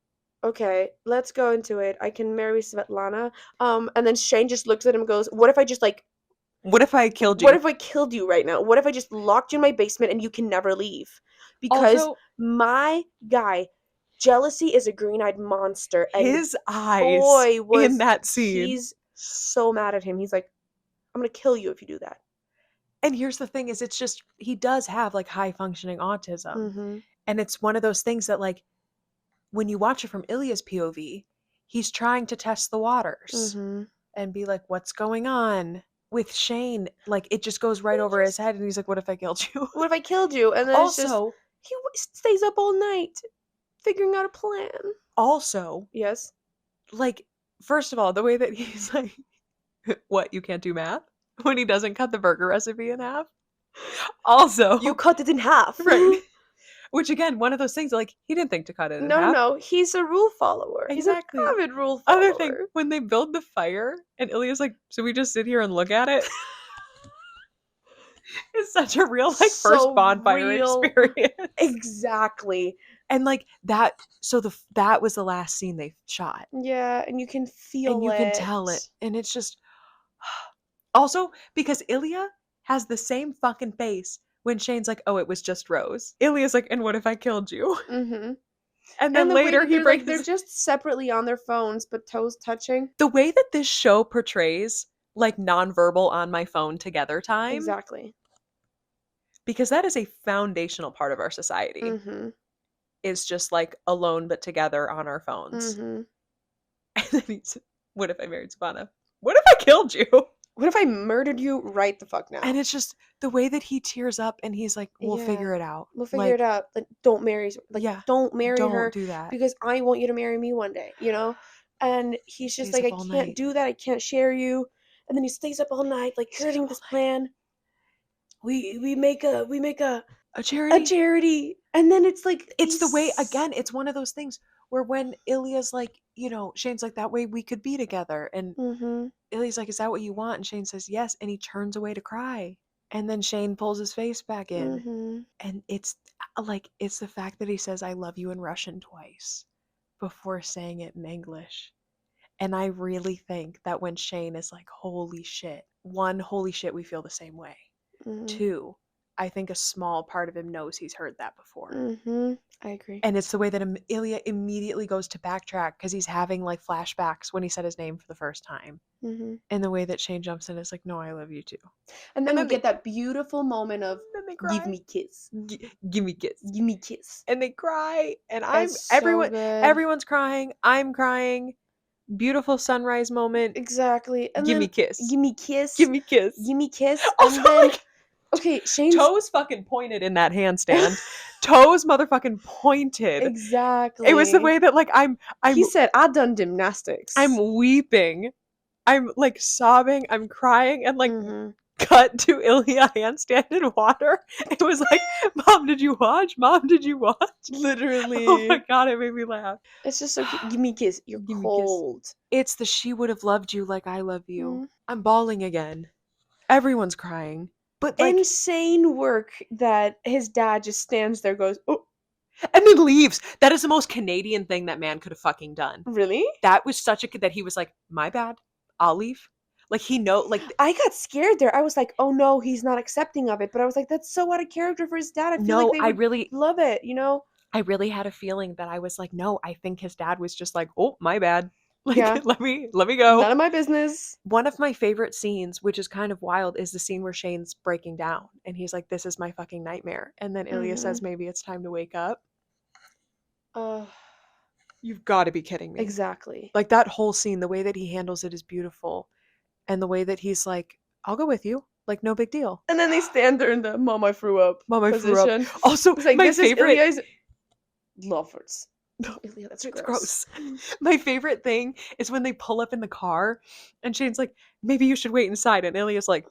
okay, let's go into it. I can marry Svetlana. And then Shane just looks at him and goes, what if I just like, What if I killed what you? if I killed you right now? What if I just locked you in my basement and you can never leave? Because Also, my guy, jealousy is a green-eyed monster, and his eyes boy in was that scene. he's so mad at him. He's like, I'm gonna kill you if you do that. And here's the thing is it's just he does have like high functioning autism. Mm-hmm. And it's one of those things that like when you watch it from Ilya's POV, he's trying to test the waters Mm-hmm. and be like, what's going on? With Shane, like it just goes right He over his just- head and he's like, what if I killed you? What if I killed you? And then it's just Also, he stays up all night figuring out a plan. also, Yes. like, first of all, the way that he's like, what, you can't do math? When he doesn't cut the burger recipe in half. Also, You cut it in half. right. Which again, one of those things like he didn't think to cut it in No, half. no, he's a rule follower. Exactly. He's an avid rule follower. Other thing, when they build the fire and Ilya's like, so we just sit here and look at it? It's such a real like So first bonfire real. experience. Exactly. And like that, so that was the last scene they shot. Yeah, and you can feel And you can tell it. And it's just also because Ilya has the same fucking face when Shane's like, oh, it was just Rose. Ilya's like, and what if I killed you? Mm-hmm. And then the way later that he they're, breaks they're just separately on their phones, but toes touching. the way that this show portrays like nonverbal on my phone together time. Exactly. Because that is a foundational part of our society. Mm-hmm. Is just like alone but together on our phones. Mm-hmm. And then he's, what if I married Savannah? What if I killed you? What if I murdered you right the fuck now? And it's just the way that he tears up and he's like, we'll Yeah. figure it out. We'll figure it out. Like, don't marry. Like, Yeah, don't marry don't her do that. because I want you to marry me one day. You know. And he's just Stays like, up I all can't night. do that. I can't share you. And then he stays up all night, like Stays creating up this all night. plan. We make a charity. a charity, and then it's like It's the way, these- again, it's one of those things where when Ilya's like, you know, Shane's like, that way we could be together. And Mhm. Ilya's like, is that what you want? And Shane says, yes. And he turns away to cry. And then Shane pulls his face back in. Mhm. And it's like, it's the fact that he says, I love you in Russian twice before saying it in English. And I really think that when Shane is like, holy shit, one, holy shit, we feel the same way. Mhm. Two, I think a small part of him knows he's heard that before. Mhm. I agree. And it's the way that Ilya immediately goes to backtrack because he's having like flashbacks when he said his name for the first time. Mhm. And the way that Shane jumps in is like, no, I love you too. And then then we get that beautiful moment of Then they give me kiss. Give me kiss. Give me kiss. And they cry. And It's so good. everyone's crying. I'm crying. Beautiful sunrise moment. Exactly. And Give then me kiss. Give me kiss. Give me kiss. Give me kiss. Also, And then like, okay, Shane's toes fucking pointed in that handstand. Toes motherfucking pointed. exactly. It was the way that like I'm he said, "I done gymnastics." I'm weeping. I'm like sobbing. I'm crying and like Mhm. cut to Ilya handstand in water. It was like, Mom, did you watch? Mom, did you watch? Literally. Oh my god, it made me laugh. It's just so cute. Give me a kiss. You're Give me a kiss. cold. It's the she would have loved you like I love you. Mhm. I'm bawling again. Everyone's crying. But like Insane work that his dad just stands there, goes, "Oh, and then leaves. That is the most Canadian thing that man could have fucking done. really?" That was such a that he was like, my bad. I'll leave. Like he know like I got scared there. I was like, "Oh no, he's not accepting of it." But I was like, "That's so out of character for his dad." I feel no, like they I would really love it, you know? I really had a feeling that I was like, no, I think his dad was just like, oh, my bad. Like, Yeah. let me go. None of my business. One of my favorite scenes, which is kind of wild, is the scene where Shane's breaking down and he's like, this is my fucking nightmare. And then Ilya says, maybe it's time to wake up. You've got to be kidding me. Exactly. Like that whole scene, the way that he handles it is beautiful. And the way that he's like, I'll go with you. Like, no big deal. And then they stand there in the "Mom, I threw up" Mom, I position. threw up. Also, It's like, my this favorite. is Ilya's lovers. Ilya, that's It's gross. gross. My favorite thing is when they pull up in the car and Shane's like, maybe you should wait inside. And Ilya's like,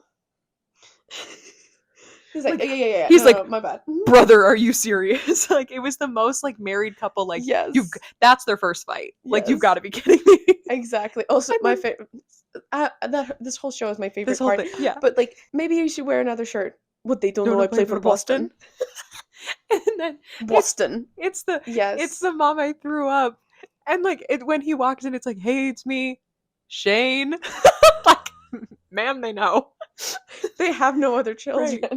He's like, Like, yeah. he's No, like, my bad. brother, are you serious? Like, it was the most like married couple. Like, Yes. that's their first fight. Like, you've Yes. got to be kidding me. Exactly. Also, And my then- favorite. This whole show is my favorite This whole part. thing, yeah. But like, maybe you should wear another shirt. What, they don't know I play for Boston. And then Boston. it's the Yes. it's the mom I threw up. And like when he walks in, it's like, hey, it's me, Shane. Like, ma'am, they know. They have no other children. Right.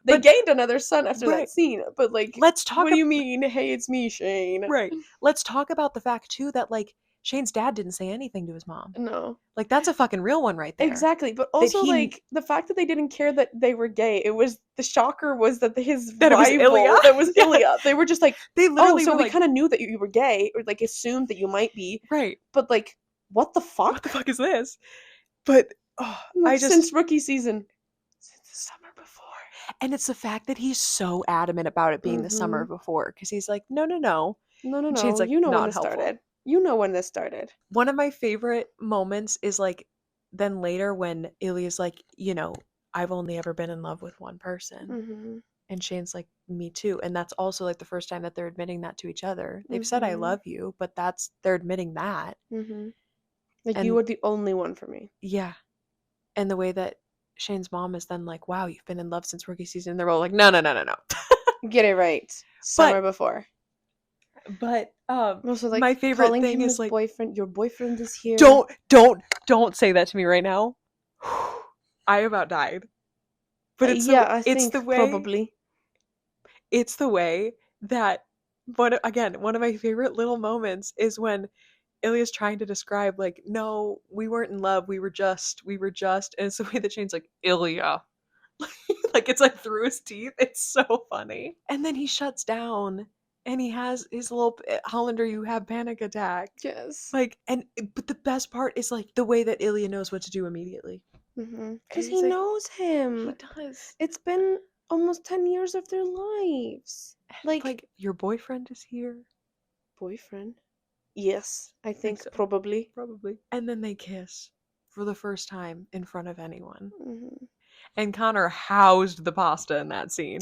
They But- gained another son after right. that scene. But like, Let's talk what do you mean? Hey, it's me, Shane. Right. Let's talk about the fact too that like Shane's dad didn't say anything to his mom. No. Like that's a fucking real one right there. Exactly. But also he- like the fact that they didn't care that they were gay. It was the shocker was that his That it was rival Ilya? that was Yeah. Ilya. They were just like, They oh, literally so were we like, kind of knew that you were gay, or like assumed that you might be. right. But like, what the fuck? What the fuck is this? But Like, I just since rookie season. since the summer before. And it's the fact that he's so adamant about it being the summer before because he's like, no. No. And Shane's like, you know when not this helpful. started. You know when this started. One of my favorite moments is like then later when Ilya's like, you know, I've only ever been in love with one person. Mm-hmm. And Shane's like, me too. And that's also like the first time that they're admitting that to each other. They've said, I Mhm. love you, but they're admitting that. Mm-hmm. Like, And- you were the only one for me. Yeah. And the way that Shane's mom is then like, wow, you've been in love since rookie season. And they're all like, no. Get it right. Summer before. But Also, like, my favorite calling thing him is his like, boyfriend. Your boyfriend is here. don't say that to me right now. I about died. But it's I it's think the way probably. it's the way that one of my favorite little moments is when Ilya's trying to describe like, no, we weren't in love, we were just, and it's the way that Shane's like, Ilya. Like it's like through his teeth. It's so funny. And then he shuts down and he has his little Hollander, you have panic attack. Yes. Like, but the best part is like the way that Ilya knows what to do immediately. Mm-hmm. Because he's he like- knows him. He does. It's been almost 10 years of their lives. Like your boyfriend is here. boyfriend? Yes, I think so. probably. Probably. And then they kiss for the first time in front of anyone. Mm-hmm. And Connor housed the pasta in that scene.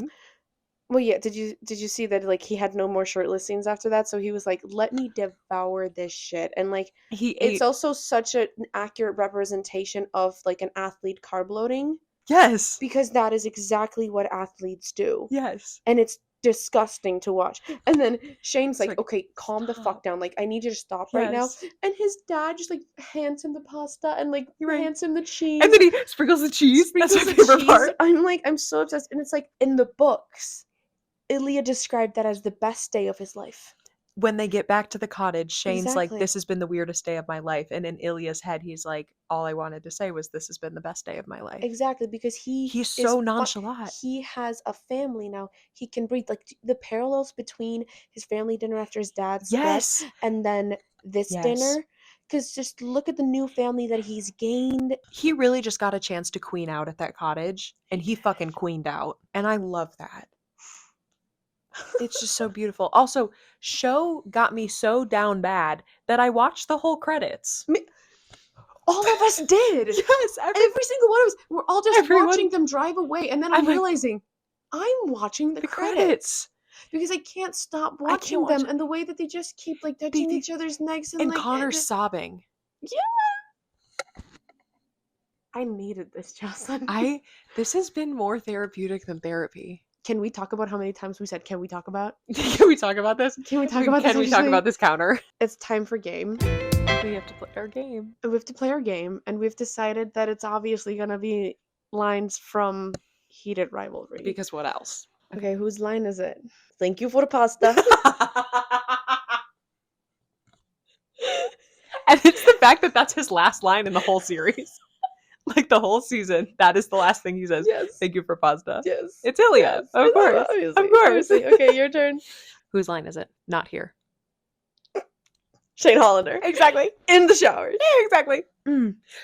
Well, yeah. Did you see that? Like, he had no more shirtless scenes after that, so he was like, "Let me devour this shit." And like, He ate. it's also such an accurate representation of like an athlete carb loading, Yes. because that is exactly what athletes do, Yes. and it's disgusting to watch. And then Shane's It's like, like, "Okay, calm the fuck stop. down. Like, I need you to stop right now." Yes. And his dad just like hands him the pasta and like You're right. hands him the cheese. And then he sprinkles the cheese. That's my sprinkles the favorite cheese. part. I'm like, I'm so obsessed. And it's like in the books, Ilya described that as the best day of his life. When they get back to the cottage, Shane's like, Exactly. this has been the weirdest day of my life. And in Ilya's head, he's like, all I wanted to say was, this has been the best day of my life. Exactly, because He's is so nonchalant. He has a family now. He can breathe. Like the parallels between his family dinner after his dad's death Yes. and then this Yes. dinner. Because just look at the new family that he's gained. He really just got a chance to queen out at that cottage. And he fucking queened out. And I love that. It's just so beautiful. Also, show got me so down bad that I watched the whole credits. All of us did. Yes, Every single one of us. We're all just Everyone- watching them drive away. And then I'm I'm like, realizing I'm watching the credits. Because I can't stop I can't watching watch them, it. and the way that they just keep like touching They- each other's necks and And like Connor's and- sobbing. I needed this, Jocelyn. This has been more therapeutic than therapy. Can we talk about how many times we said, "Can we talk about"? Can we talk about this? Can we talk about this? Can we talk actually? about this counter? It's time for game. We have to play our game. We have to play our game, and we've decided that it's obviously gonna be lines from Heated Rivalry. Because what else? Okay, whose line is it? Thank you for the pasta. And it's the fact that that's his last line in the whole series. Like the whole season, that is the last thing he says. Yes. Thank you for pasta. Yes. It's Ilya. Yes. Of course. Obviously, Of course. obviously. Okay, your turn. Whose line is it? Not here. Shane Hollander. Exactly. In the showers. Yeah, exactly.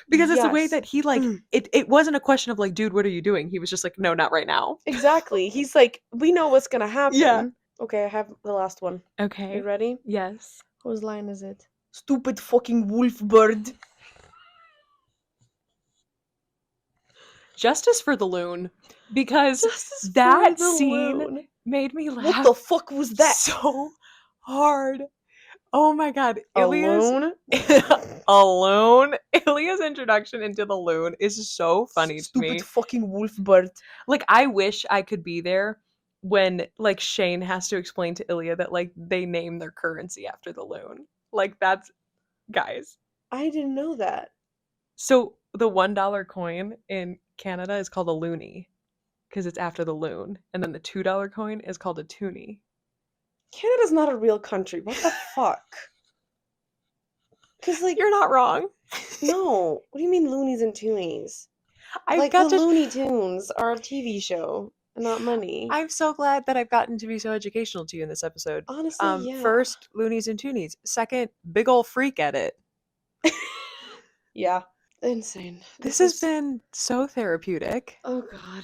Because it's the way Yes. that he like it wasn't a question of like, dude, what are you doing? He was just like, no, not right now. Exactly. He's like, we know what's gonna happen. Yeah. Okay, I have the last one. Okay. You ready? Yes. Whose line is it? Stupid fucking wolf bird. Justice for the loon. Because Justice that for the scene loon. made me What laugh the fuck was that? so hard. Oh my god. Ilya's Alone? alone. Ilya's introduction into the loon is so funny to me. Stupid fucking wolf bird. Like I wish I could be there when like Shane has to explain to Ilya that like they name their currency after the loon. Like that's guys. I didn't know that. So the $1 coin in Canada is called a loonie because it's after the loon, and then the $2 coin is called a toonie. Canada's not a real country. What the fuck? Because, like, You're not wrong. no. What do you mean loonies and toonies? I've Like, the got to. Looney Tunes are a TV show, not money. I'm so glad that I've gotten to be so educational to you in this episode. Honestly, yeah. First, loonies and toonies. Second, big ol' freak at it. Yeah. Insane. This has been so therapeutic. Oh, God.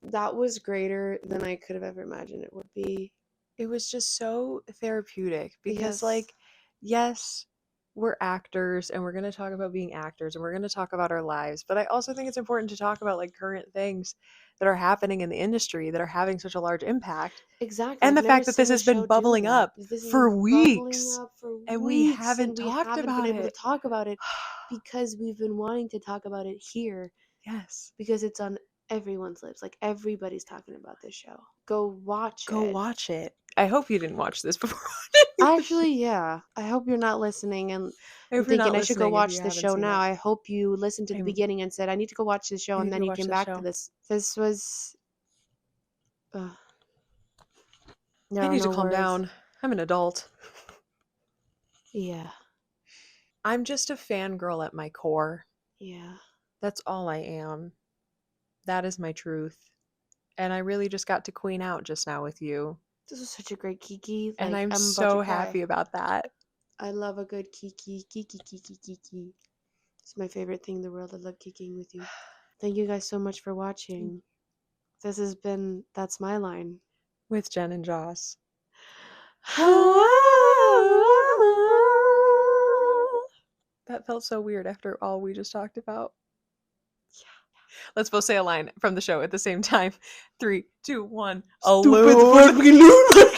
That was greater than I could have ever imagined it would be. It was just so therapeutic because, Yes. like, yes, we're actors and we're going to talk about being actors and we're going to talk about our lives. But I also think it's important to talk about, like, current things that are happening in the industry that are having such a large impact. Exactly. And I've the never fact that this seen a has been show do bubbling that. up This has for been weeks. bubbling up for And we weeks, haven't and we talked haven't about been able it. to talk about it because we've been wanting to talk about it here Yes. because it's on everyone's lips. Like, everybody's talking about this show. Go watch it. Go watch it. I hope you didn't watch this before. Actually, yeah. I hope you're not listening and I hope you're thinking not I should go listening if watch you this haven't show seen now. it. I hope you listened to the I'm- beginning and said, I need to go watch this show, You and need to then go you watch came this back show. to this. This was... there I are need to no calm words. down. I'm an adult. Yeah. I'm just a fangirl at my core. Yeah. That's all I am. That is my truth. And I really just got to queen out just now with you. This was such a great Kiki. And Like, I'm about so to cry. happy about that. I love a good Kiki. Kiki, Kiki, Kiki. It's my favorite thing in the world. I love kicking with you. Thank you guys so much for watching. This has been That's My Line. With Jen and Joss. That felt so weird after all we just talked about. Yeah. Let's both say a line from the show at the same time. 3, 2, 1. A Stupid loon. fucking loon.